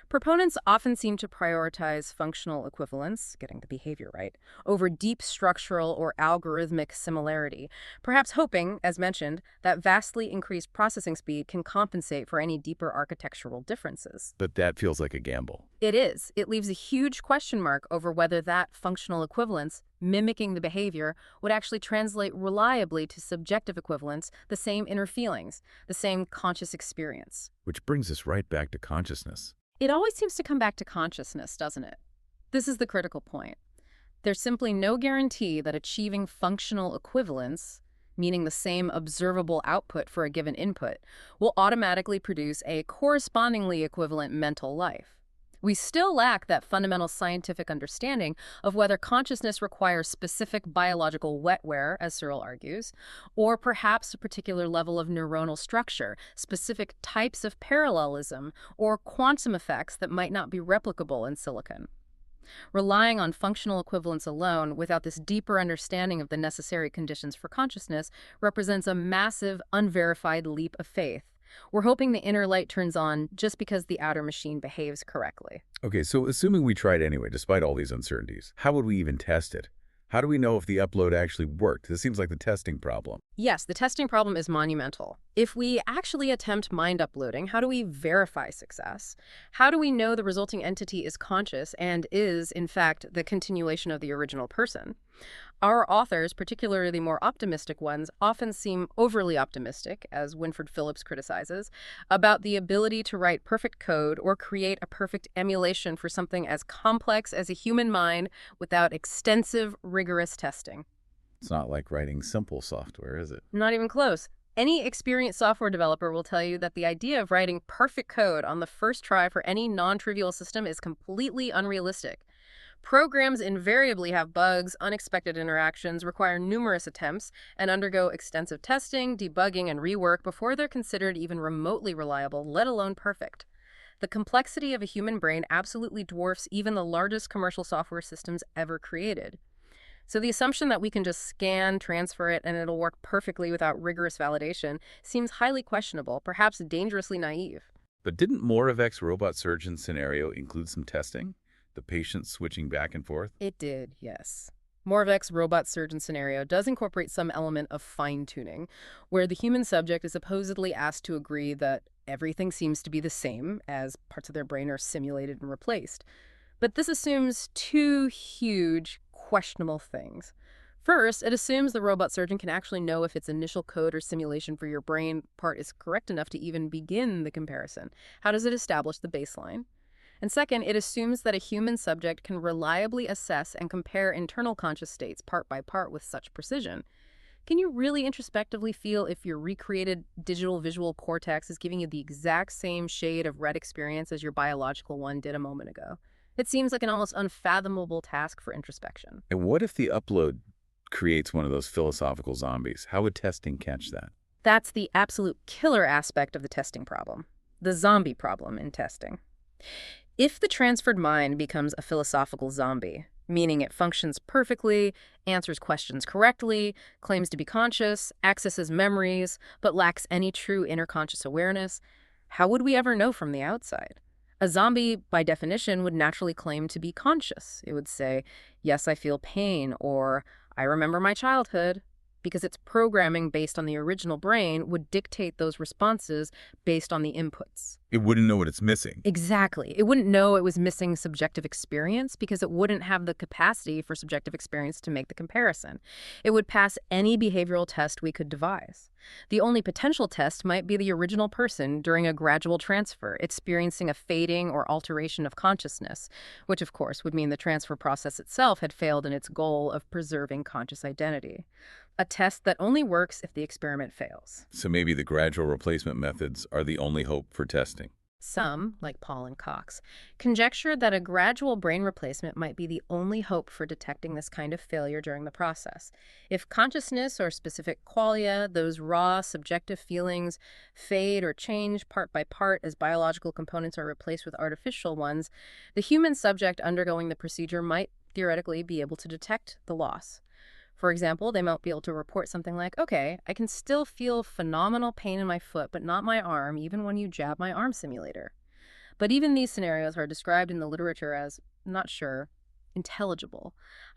Proponents often seem to prioritize functional equivalence, getting the behavior right, over deep structural or algorithmic similarity, perhaps hoping, as mentioned, that vastly increased processing speed can compensate for any deeper architectural differences. But that feels like a gamble. It is. It leaves a huge question mark over whether that functional equivalence, mimicking the behavior, would actually translate reliably to subjective equivalence, the same inner feelings, the same conscious experience. Which brings us right back to consciousness. It always seems to come back to consciousness, doesn't it? This is the critical point. There's simply no guarantee that achieving functional equivalence, meaning the same observable output for a given input, will automatically produce a correspondingly equivalent mental life. We still lack that fundamental scientific understanding of whether consciousness requires specific biological wetware, as Searle argues, or perhaps a particular level of neuronal structure, specific types of parallelism, or quantum effects that might not be replicable in silicon. Relying on functional equivalence alone without this deeper understanding of the necessary conditions for consciousness represents a massive, unverified leap of faith. We're hoping the inner light turns on just because the outer machine behaves correctly. Okay, so assuming we tried anyway, despite all these uncertainties, how would we even test it? How do we know if the upload actually worked? This seems like the testing problem. Yes, the testing problem is monumental. If we actually attempt mind uploading, how do we verify success? How do we know the resulting entity is conscious and is, in fact, the continuation of the original person? Our authors, particularly the more optimistic ones, often seem overly optimistic, as Winfred Phillips criticizes, about the ability to write perfect code or create a perfect emulation for something as complex as a human mind without extensive, rigorous testing. It's not like writing simple software, is it? Not even close. Any experienced software developer will tell you that the idea of writing perfect code on the first try for any non-trivial system is completely unrealistic. Programs invariably have bugs, unexpected interactions, require numerous attempts, and undergo extensive testing, debugging, and rework before they're considered even remotely reliable, let alone perfect. The complexity of a human brain absolutely dwarfs even the largest commercial software systems ever created. So the assumption that we can just scan, transfer it, and it'll work perfectly without rigorous validation seems highly questionable, perhaps dangerously naive. But didn't Moravec's robot surgeon scenario include some testing? The patient switching back and forth? It did, yes. Moravec's robot surgeon scenario does incorporate some element of fine-tuning, where the human subject is supposedly asked to agree that everything seems to be the same as parts of their brain are simulated and replaced. But this assumes two huge, questionable things. First, it assumes the robot surgeon can actually know if its initial code or simulation for your brain part is correct enough to even begin the comparison. How does it establish the baseline? And second, it assumes that a human subject can reliably assess and compare internal conscious states part by part with such precision. Can you really introspectively feel if your recreated digital visual cortex is giving you the exact same shade of red experience as your biological one did a moment ago? It seems like an almost unfathomable task for introspection. And what if the upload creates one of those philosophical zombies? How would testing catch that? That's the absolute killer aspect of the testing problem, the zombie problem in testing. If the transferred mind becomes a philosophical zombie, meaning it functions perfectly, answers questions correctly, claims to be conscious, accesses memories, but lacks any true inner conscious awareness, how would we ever know from the outside? A zombie, by definition, would naturally claim to be conscious. It would say, yes, I feel pain, or I remember my childhood, because its programming based on the original brain would dictate those responses based on the inputs. It wouldn't know what it's missing. Exactly. It wouldn't know it was missing subjective experience because it wouldn't have the capacity for subjective experience to make the comparison. It would pass any behavioral test we could devise. The only potential test might be the original person during a gradual transfer, experiencing a fading or alteration of consciousness, which of course would mean the transfer process itself had failed in its goal of preserving conscious identity. A test that only works if the experiment fails. So maybe the gradual replacement methods are the only hope for testing. Some, like Paul and Cox, conjectured that a gradual brain replacement might be the only hope for detecting this kind of failure during the process. If consciousness or specific qualia, those raw, subjective feelings, fade or change part by part as biological components are replaced with artificial ones, the human subject undergoing the procedure might theoretically be able to detect the loss. For example, they might be able to report something like, okay, I can still feel phenomenal pain in my foot, but not my arm, even when you jab my arm simulator. But even these scenarios are described in the literature as, not sure, intelligible,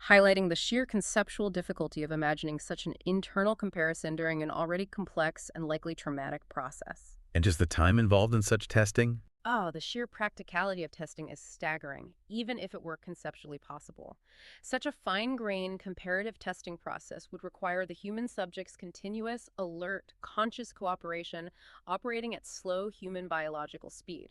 highlighting the sheer conceptual difficulty of imagining such an internal comparison during an already complex and likely traumatic process. And just the time involved in such testing? Oh, the sheer practicality of testing is staggering, even if it were conceptually possible. Such a fine-grained comparative testing process would require the human subject's continuous, alert, conscious cooperation operating at slow human biological speed.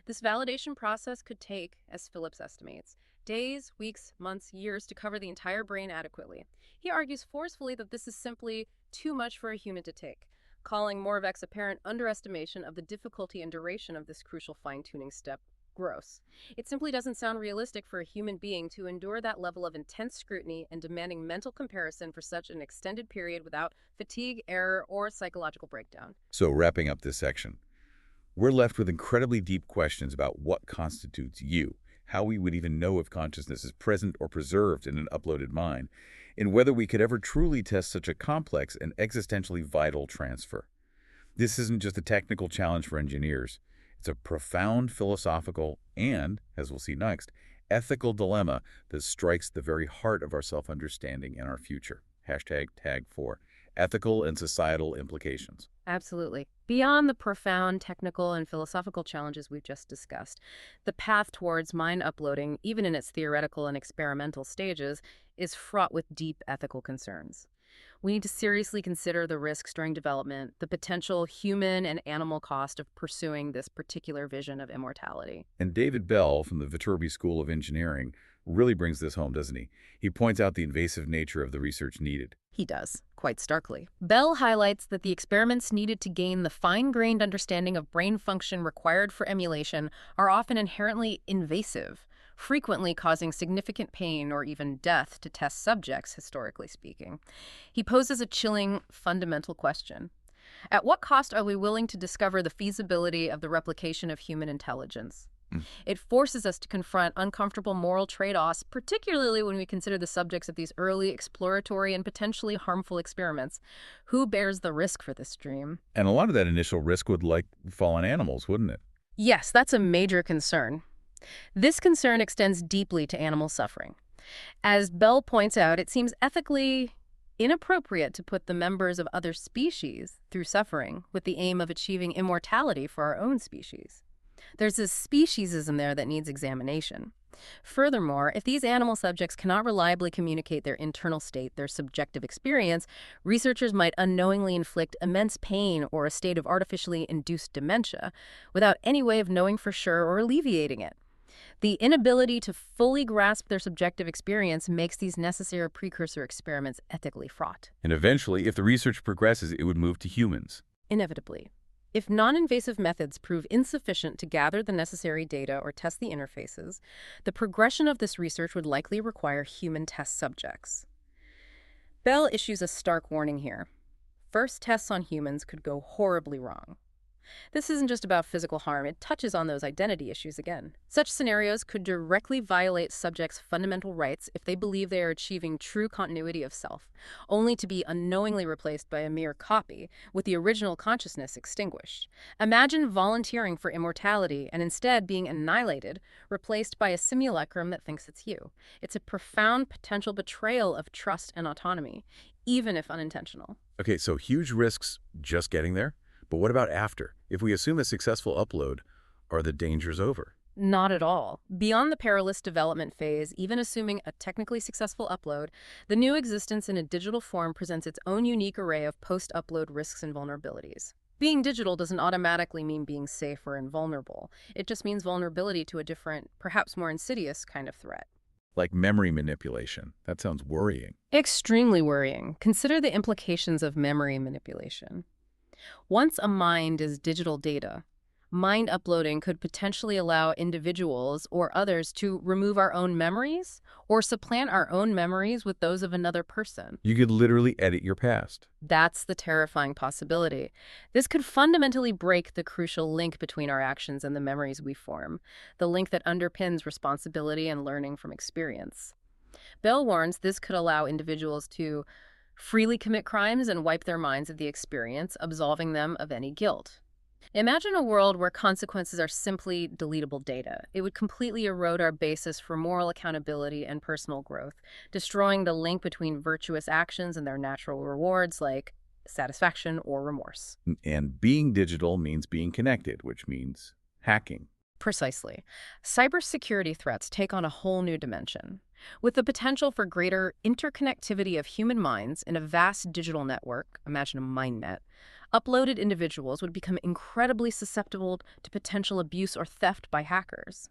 This validation process could take, as Phillips estimates, days, weeks, months, years to cover the entire brain adequately. He argues forcefully that this is simply too much for a human to take, calling Moravec's apparent underestimation of the difficulty and duration of this crucial fine-tuning step gross. It simply doesn't sound realistic for a human being to endure that level of intense scrutiny and demanding mental comparison for such an extended period without fatigue, error, or psychological breakdown. So wrapping up this section, we're left with incredibly deep questions about what constitutes you, how we would even know if consciousness is present or preserved in an uploaded mind, and whether we could ever truly test such a complex and existentially vital transfer. This isn't just a technical challenge for engineers. It's a profound philosophical and, as we'll see next, ethical dilemma that strikes the very heart of our self-understanding and our future. #tag4. Ethical and societal implications. Absolutely. Beyond the profound technical and philosophical challenges we've just discussed, the path towards mind uploading, even in its theoretical and experimental stages, is fraught with deep ethical concerns. We need to seriously consider the risks during development, the potential human and animal cost of pursuing this particular vision of immortality. And David Bell from the Viterbi School of Engineering really brings this home, doesn't he? He points out the invasive nature of the research needed. He does, quite starkly. Bell highlights that the experiments needed to gain the fine-grained understanding of brain function required for emulation are often inherently invasive, frequently causing significant pain or even death to test subjects, historically speaking. He poses a chilling, fundamental question. At what cost are we willing to discover the feasibility of the replication of human intelligence? It forces us to confront uncomfortable moral trade-offs, particularly when we consider the subjects of these early exploratory and potentially harmful experiments. Who bears the risk for this dream? And a lot of that initial risk would fall on animals, wouldn't it? Yes, that's a major concern. This concern extends deeply to animal suffering. As Bell points out, it seems ethically inappropriate to put the members of other species through suffering with the aim of achieving immortality for our own species. There's a speciesism there that needs examination. Furthermore, if these animal subjects cannot reliably communicate their internal state, their subjective experience, researchers might unknowingly inflict immense pain or a state of artificially induced dementia without any way of knowing for sure or alleviating it. The inability to fully grasp their subjective experience makes these necessary precursor experiments ethically fraught. And eventually, if the research progresses, it would move to humans. Inevitably. If non-invasive methods prove insufficient to gather the necessary data or test the interfaces, the progression of this research would likely require human test subjects. Bell issues a stark warning here. First tests on humans could go horribly wrong. This isn't just about physical harm, it touches on those identity issues again. Such scenarios could directly violate subjects' fundamental rights if they believe they are achieving true continuity of self, only to be unknowingly replaced by a mere copy, with the original consciousness extinguished. Imagine volunteering for immortality and instead being annihilated, replaced by a simulacrum that thinks it's you. It's a profound potential betrayal of trust and autonomy, even if unintentional. Okay, so huge risks just getting there? But what about after? If we assume a successful upload, are the dangers over? Not at all. Beyond the perilous development phase, even assuming a technically successful upload, the new existence in a digital form presents its own unique array of post-upload risks and vulnerabilities. Being digital doesn't automatically mean being safe or invulnerable. It just means vulnerability to a different, perhaps more insidious kind of threat. Like memory manipulation. That sounds worrying. Extremely worrying. Consider the implications of memory manipulation. Once a mind is digital data, Mind uploading could potentially allow individuals or others to remove our own memories or supplant our own memories with those of another person. You could literally edit your past. That's the terrifying possibility. This could fundamentally break the crucial link between our actions and the memories we form, the link that underpins responsibility and learning from experience. Bell warns this could allow individuals to freely commit crimes and wipe their minds of the experience, absolving them of any guilt. Imagine a world where consequences are simply deletable data. It would completely erode our basis for moral accountability and personal growth, destroying the link between virtuous actions and their natural rewards like satisfaction or remorse. And being digital means being connected, which means hacking. Precisely. Cybersecurity threats take on a whole new dimension. With the potential for greater interconnectivity of human minds in a vast digital network, imagine a mind net, uploaded individuals would become incredibly susceptible to potential abuse or theft by hackers.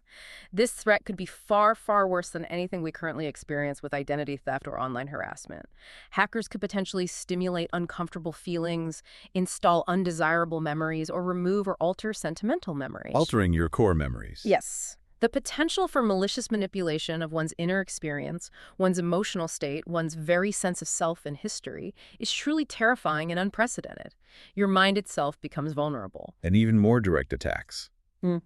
This threat could be far, far worse than anything we currently experience with identity theft or online harassment. Hackers could potentially stimulate uncomfortable feelings, install undesirable memories, or remove or alter sentimental memories. Altering your core memories. Yes. The potential for malicious manipulation of one's inner experience, one's emotional state, one's very sense of self and history is truly terrifying and unprecedented. Your mind itself becomes vulnerable. And even more direct attacks,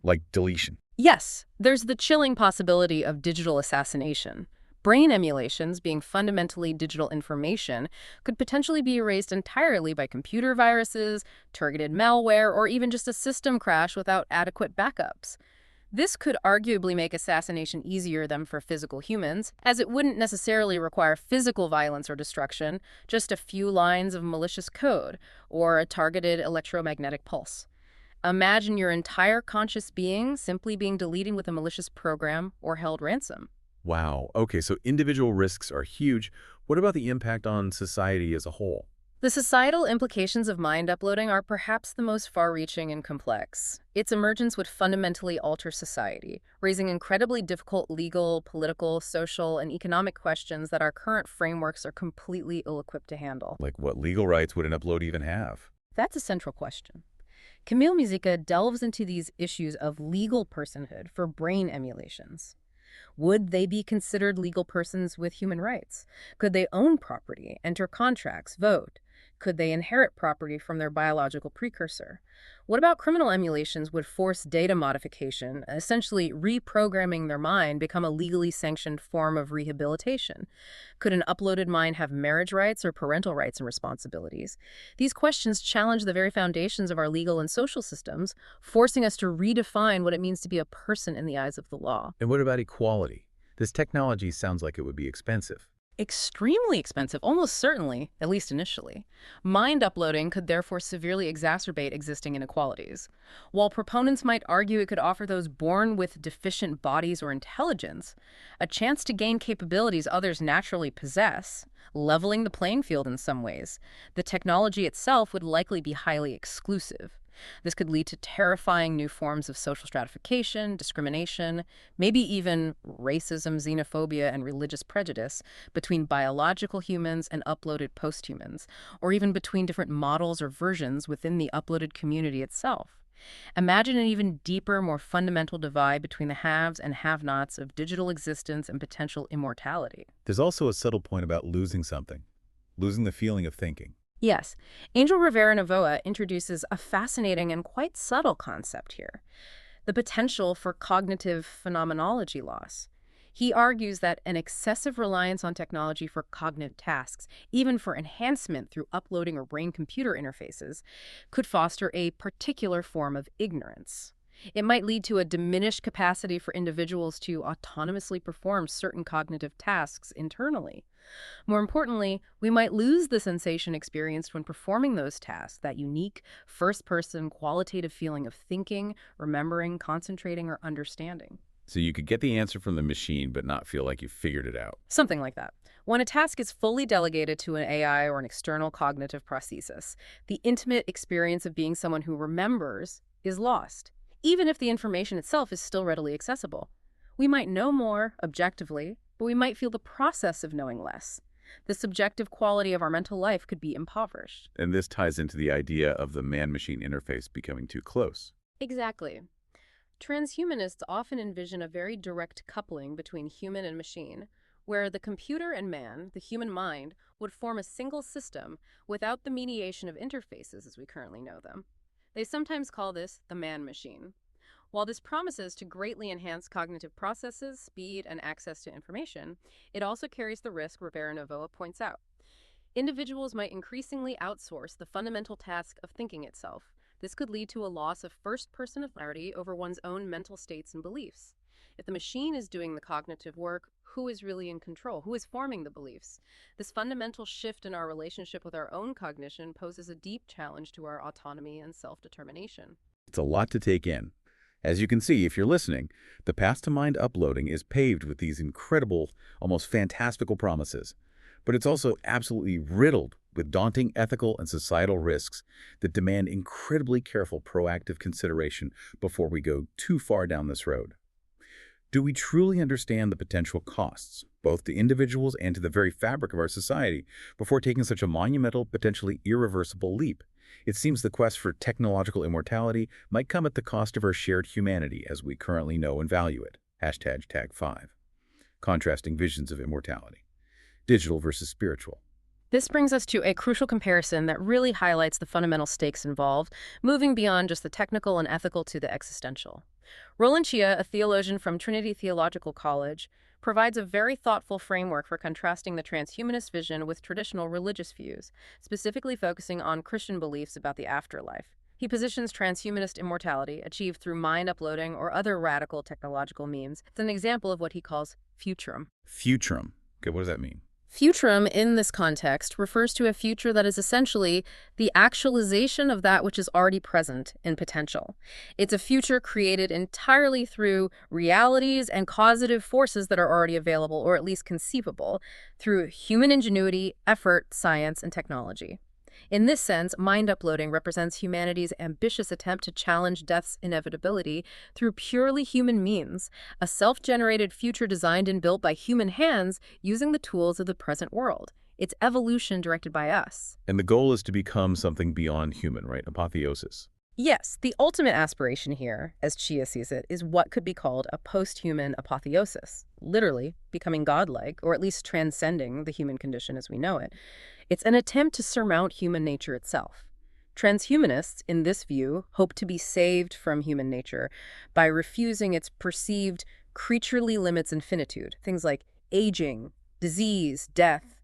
like deletion. Yes, there's the chilling possibility of digital assassination. Brain emulations, being fundamentally digital information, could potentially be erased entirely by computer viruses, targeted malware, or even just a system crash without adequate backups. This could arguably make assassination easier than for physical humans, as it wouldn't necessarily require physical violence or destruction, just a few lines of malicious code or a targeted electromagnetic pulse. Imagine your entire conscious being simply being deleted with a malicious program or held ransom. Wow. Okay, so individual risks are huge. What about the impact on society as a whole? The societal implications of mind uploading are perhaps the most far-reaching and complex. Its emergence would fundamentally alter society, raising incredibly difficult legal, political, social, and economic questions that our current frameworks are completely ill-equipped to handle. Like what legal rights would an upload even have? That's a central question. Camille Mujica delves into these issues of legal personhood for brain emulations. Would they be considered legal persons with human rights? Could they own property, enter contracts, vote? Could they inherit property from their biological precursor? What about criminal emulations would force data modification, essentially reprogramming their mind, become a legally sanctioned form of rehabilitation? Could an uploaded mind have marriage rights or parental rights and responsibilities? These questions challenge the very foundations of our legal and social systems, forcing us to redefine what it means to be a person in the eyes of the law. And what about equality? This technology sounds like it would be expensive. Extremely expensive, almost certainly, at least initially. Mind uploading could therefore severely exacerbate existing inequalities. While proponents might argue it could offer those born with deficient bodies or intelligence a chance to gain capabilities others naturally possess, leveling the playing field in some ways, the technology itself would likely be highly exclusive. This could lead to terrifying new forms of social stratification, discrimination, maybe even racism, xenophobia, and religious prejudice between biological humans and uploaded posthumans, or even between different models or versions within the uploaded community itself. Imagine an even deeper, more fundamental divide between the haves and have-nots of digital existence and potential immortality. There's also a subtle point about losing something, losing the feeling of thinking. Yes, Angel Rivera-Novoa introduces a fascinating and quite subtle concept here, the potential for cognitive phenomenology loss. He argues that an excessive reliance on technology for cognitive tasks, even for enhancement through uploading or brain-computer interfaces, could foster a particular form of ignorance. It might lead to a diminished capacity for individuals to autonomously perform certain cognitive tasks internally. More importantly, we might lose the sensation experienced when performing those tasks, that unique, first-person, qualitative feeling of thinking, remembering, concentrating, or understanding. So you could get the answer from the machine but not feel like you figured it out. Something like that. When a task is fully delegated to an AI or an external cognitive prosthesis, the intimate experience of being someone who remembers is lost, even if the information itself is still readily accessible. We might know more, objectively, but we might feel the process of knowing less. The subjective quality of our mental life could be impoverished. And this ties into the idea of the man-machine interface becoming too close. Exactly. Transhumanists often envision a very direct coupling between human and machine, where the computer and man, the human mind, would form a single system without the mediation of interfaces as we currently know them. They sometimes call this the man-machine. While this promises to greatly enhance cognitive processes, speed, and access to information, it also carries the risk Rivera-Novoa points out. Individuals might increasingly outsource the fundamental task of thinking itself. This could lead to a loss of first-person authority over one's own mental states and beliefs. If the machine is doing the cognitive work, who is really in control? Who is forming the beliefs? This fundamental shift in our relationship with our own cognition poses a deep challenge to our autonomy and self-determination. It's a lot to take in. As you can see, if you're listening, the path to mind uploading is paved with these incredible, almost fantastical promises. But it's also absolutely riddled with daunting ethical and societal risks that demand incredibly careful, proactive consideration before we go too far down this road. Do we truly understand the potential costs, both to individuals and to the very fabric of our society, before taking such a monumental, potentially irreversible leap? It seems the quest for technological immortality might come at the cost of our shared humanity as we currently know and value it. #Tag5. Contrasting visions of immortality. Digital versus spiritual. This brings us to a crucial comparison that really highlights the fundamental stakes involved, moving beyond just the technical and ethical to the existential. Roland Chia, a theologian from Trinity Theological College, provides a very thoughtful framework for contrasting the transhumanist vision with traditional religious views, specifically focusing on Christian beliefs about the afterlife. He positions transhumanist immortality, achieved through mind uploading or other radical technological means, as an example of what he calls futurum. Futurum. Okay, what does that mean? Futurum, in this context, refers to a future that is essentially the actualization of that which is already present in potential. It's a future created entirely through realities and causative forces that are already available, or at least conceivable, through human ingenuity, effort, science, and technology. In this sense, mind uploading represents humanity's ambitious attempt to challenge death's inevitability through purely human means, a self-generated future designed and built by human hands using the tools of the present world. It's evolution directed by us. And the goal is to become something beyond human, right? Apotheosis. Yes, the ultimate aspiration here, as Chia sees it, is what could be called a post-human apotheosis, literally becoming godlike, or at least transcending the human condition as we know it. It's an attempt to surmount human nature itself. Transhumanists, in this view, hope to be saved from human nature by refusing its perceived creaturely limits and finitude, things like aging, disease, death,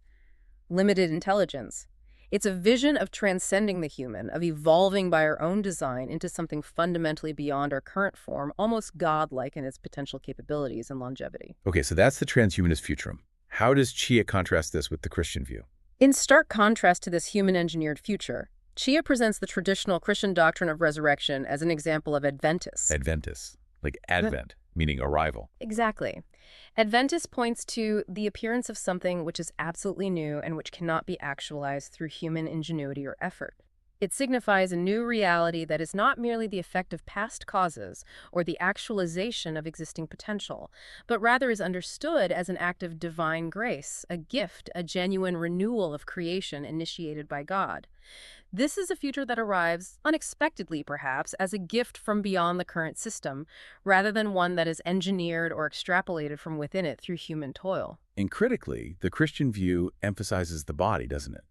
limited intelligence. It's a vision of transcending the human, of evolving by our own design into something fundamentally beyond our current form, almost godlike in its potential capabilities and longevity. Okay, so that's the transhumanist futurum. How does Chia contrast this with the Christian view? In stark contrast to this human-engineered future, Chia presents the traditional Christian doctrine of resurrection as an example of Adventus. Adventus, like Advent, meaning arrival. Exactly. Adventus points to the appearance of something which is absolutely new and which cannot be actualized through human ingenuity or effort. It signifies a new reality that is not merely the effect of past causes or the actualization of existing potential, but rather is understood as an act of divine grace, a gift, a genuine renewal of creation initiated by God. This is a future that arrives, unexpectedly perhaps, as a gift from beyond the current system, rather than one that is engineered or extrapolated from within it through human toil. And critically, the Christian view emphasizes the body, doesn't it?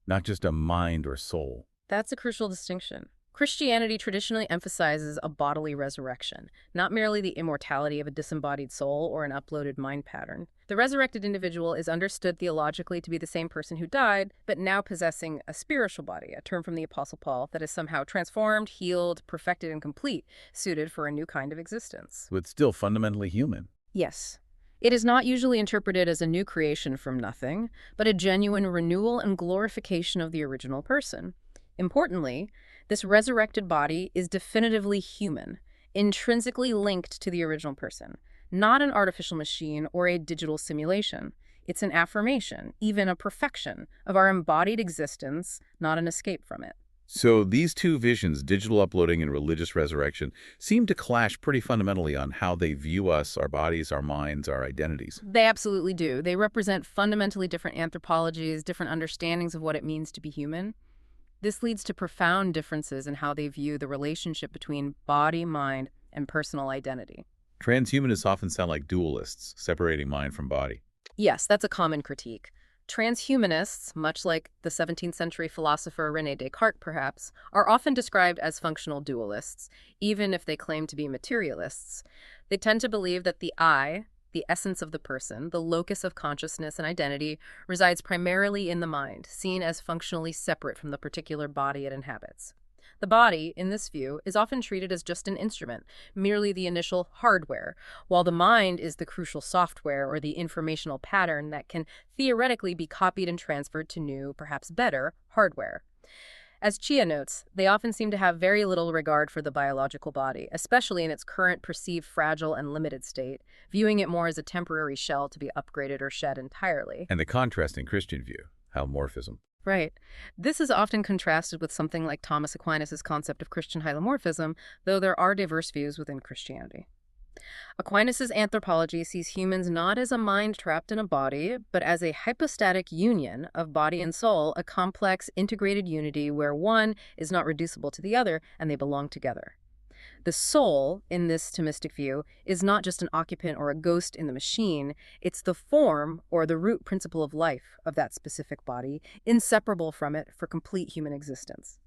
Not just a mind or soul. That's a crucial distinction. Christianity traditionally emphasizes a bodily resurrection, not merely the immortality of a disembodied soul or an uploaded mind pattern. The resurrected individual is understood theologically to be the same person who died, but now possessing a spiritual body, a term from the Apostle Paul that is somehow transformed, healed, perfected, and complete, suited for a new kind of existence. But still fundamentally human. Yes. It is not usually interpreted as a new creation from nothing, but a genuine renewal and glorification of the original person. Importantly, this resurrected body is definitively human, intrinsically linked to the original person, not an artificial machine or a digital simulation. It's an affirmation, even a perfection, of our embodied existence, not an escape from it. So these two visions, digital uploading and religious resurrection, seem to clash pretty fundamentally on how they view us, our bodies, our minds, our identities. They absolutely do. They represent fundamentally different anthropologies, different understandings of what it means to be human. This leads to profound differences in how they view the relationship between body, mind, and personal identity. Transhumanists often sound like dualists, separating mind from body. Yes, that's a common critique. Transhumanists, much like the 17th century philosopher René Descartes perhaps, are often described as functional dualists, even if they claim to be materialists. They tend to believe that the I, the essence of the person, the locus of consciousness and identity, resides primarily in the mind, seen as functionally separate from the particular body it inhabits. The body, in this view, is often treated as just an instrument, merely the initial hardware, while the mind is the crucial software or the informational pattern that can theoretically be copied and transferred to new, perhaps better, hardware. As Chia notes, they often seem to have very little regard for the biological body, especially in its current perceived fragile and limited state, viewing it more as a temporary shell to be upgraded or shed entirely. And the contrasting Christian view, holomorphism. Right. This is often contrasted with something like Thomas Aquinas' concept of Christian holomorphism, though there are diverse views within Christianity. Aquinas' anthropology sees humans not as a mind trapped in a body, but as a hypostatic union of body and soul, a complex, integrated unity where one is not reducible to the other and they belong together. The soul, in this Thomistic view, is not just an occupant or a ghost in the machine, it's the form or the root principle of life of that specific body, inseparable from it for complete human existence.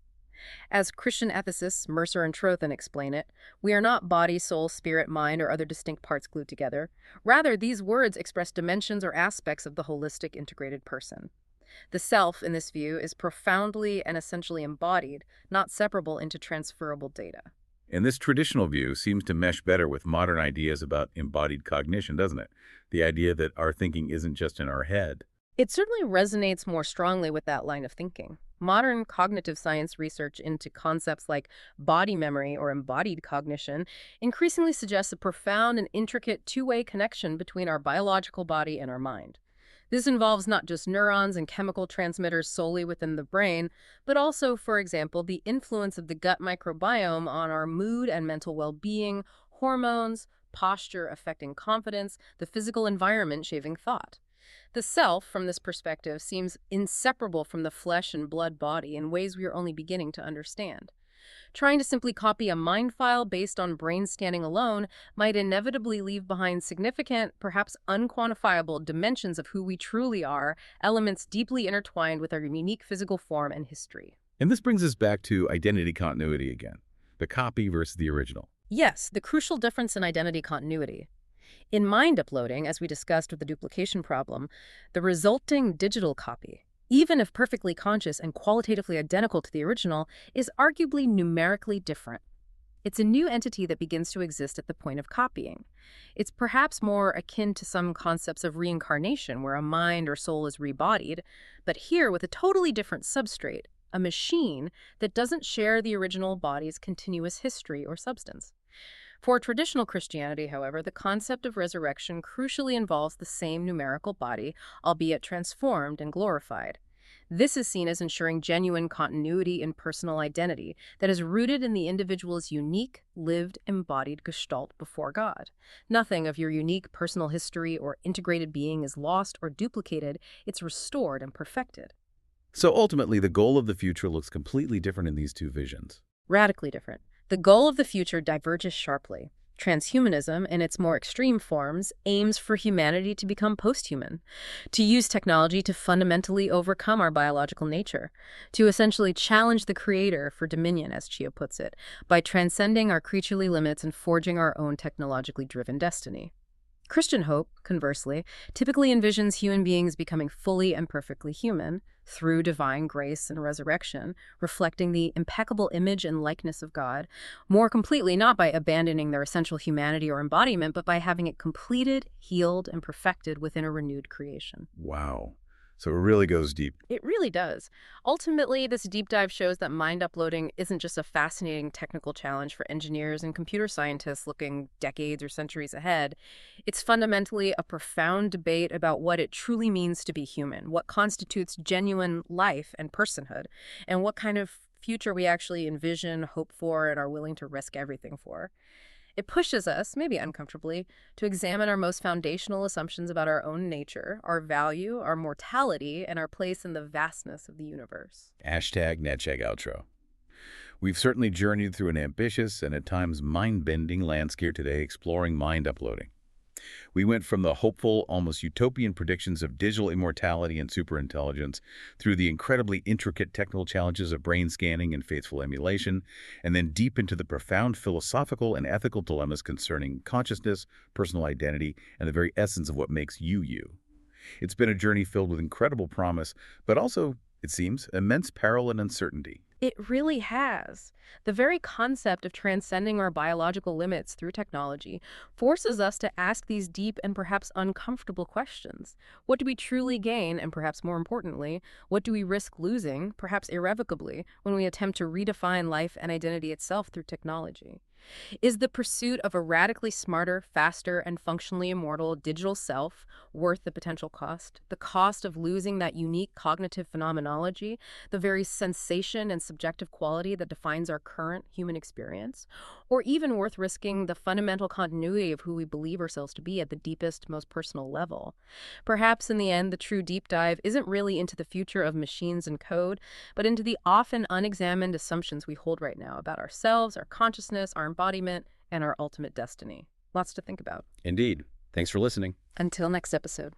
As Christian ethicists Mercer and Trothan explain it, we are not body, soul, spirit, mind, or other distinct parts glued together. Rather, these words express dimensions or aspects of the holistic, integrated person. The self, in this view, is profoundly and essentially embodied, not separable into transferable data. And this traditional view seems to mesh better with modern ideas about embodied cognition, doesn't it? The idea that our thinking isn't just in our head. It certainly resonates more strongly with that line of thinking. Modern cognitive science research into concepts like body memory or embodied cognition increasingly suggests a profound and intricate two-way connection between our biological body and our mind. This involves not just neurons and chemical transmitters solely within the brain, but also, for example, the influence of the gut microbiome on our mood and mental well-being, hormones, posture affecting confidence, the physical environment shaping thought. The self, from this perspective, seems inseparable from the flesh and blood body in ways we are only beginning to understand. Trying to simply copy a mind file based on brain scanning alone might inevitably leave behind significant, perhaps unquantifiable dimensions of who we truly are, elements deeply intertwined with our unique physical form and history. And this brings us back to identity continuity again, the copy versus the original. Yes, the crucial difference in identity continuity. In mind uploading, as we discussed with the duplication problem, the resulting digital copy, even if perfectly conscious and qualitatively identical to the original, is arguably numerically different. It's a new entity that begins to exist at the point of copying. It's perhaps more akin to some concepts of reincarnation, where a mind or soul is rebodied, but here with a totally different substrate, a machine that doesn't share the original body's continuous history or substance. For traditional Christianity, however, the concept of resurrection crucially involves the same numerical body, albeit transformed and glorified. This is seen as ensuring genuine continuity in personal identity that is rooted in the individual's unique, lived, embodied gestalt before God. Nothing of your unique personal history or integrated being is lost or duplicated, it's restored and perfected. So ultimately, the goal of the future looks completely different in these two visions. Radically different. The goal of the future diverges sharply. Transhumanism, in its more extreme forms, aims for humanity to become posthuman, to use technology to fundamentally overcome our biological nature, to essentially challenge the creator for dominion, as Chia puts it, by transcending our creaturely limits and forging our own technologically driven destiny. Christian hope, conversely, typically envisions human beings becoming fully and perfectly human through divine grace and resurrection, reflecting the impeccable image and likeness of God, more completely not by abandoning their essential humanity or embodiment, but by having it completed, healed, and perfected within a renewed creation. Wow. So it really goes deep. It really does. Ultimately, this deep dive shows that mind uploading isn't just a fascinating technical challenge for engineers and computer scientists looking decades or centuries ahead. It's fundamentally a profound debate about what it truly means to be human, what constitutes genuine life and personhood, and what kind of future we actually envision, hope for, and are willing to risk everything for. It pushes us, maybe uncomfortably, to examine our most foundational assumptions about our own nature, our value, our mortality, and our place in the vastness of the universe. #NetCheck outro. We've certainly journeyed through an ambitious and at times mind-bending landscape today exploring mind uploading. We went from the hopeful, almost utopian predictions of digital immortality and superintelligence through the incredibly intricate technical challenges of brain scanning and faithful emulation, and then deep into the profound philosophical and ethical dilemmas concerning consciousness, personal identity, and the very essence of what makes you you. It's been a journey filled with incredible promise, but also, it seems, immense peril and uncertainty. It really has. The very concept of transcending our biological limits through technology forces us to ask these deep and perhaps uncomfortable questions. What do we truly gain, and perhaps more importantly, what do we risk losing, perhaps irrevocably, when we attempt to redefine life and identity itself through technology? Is the pursuit of a radically smarter, faster, and functionally immortal digital self worth the potential cost? The cost of losing that unique cognitive phenomenology, the very sensation and subjective quality that defines our current human experience? Or even worth risking the fundamental continuity of who we believe ourselves to be at the deepest, most personal level? Perhaps in the end, the true deep dive isn't really into the future of machines and code, but into the often unexamined assumptions we hold right now about ourselves, our consciousness, our embodiment, and our ultimate destiny. Lots to think about. Indeed. Thanks for listening. Until next episode.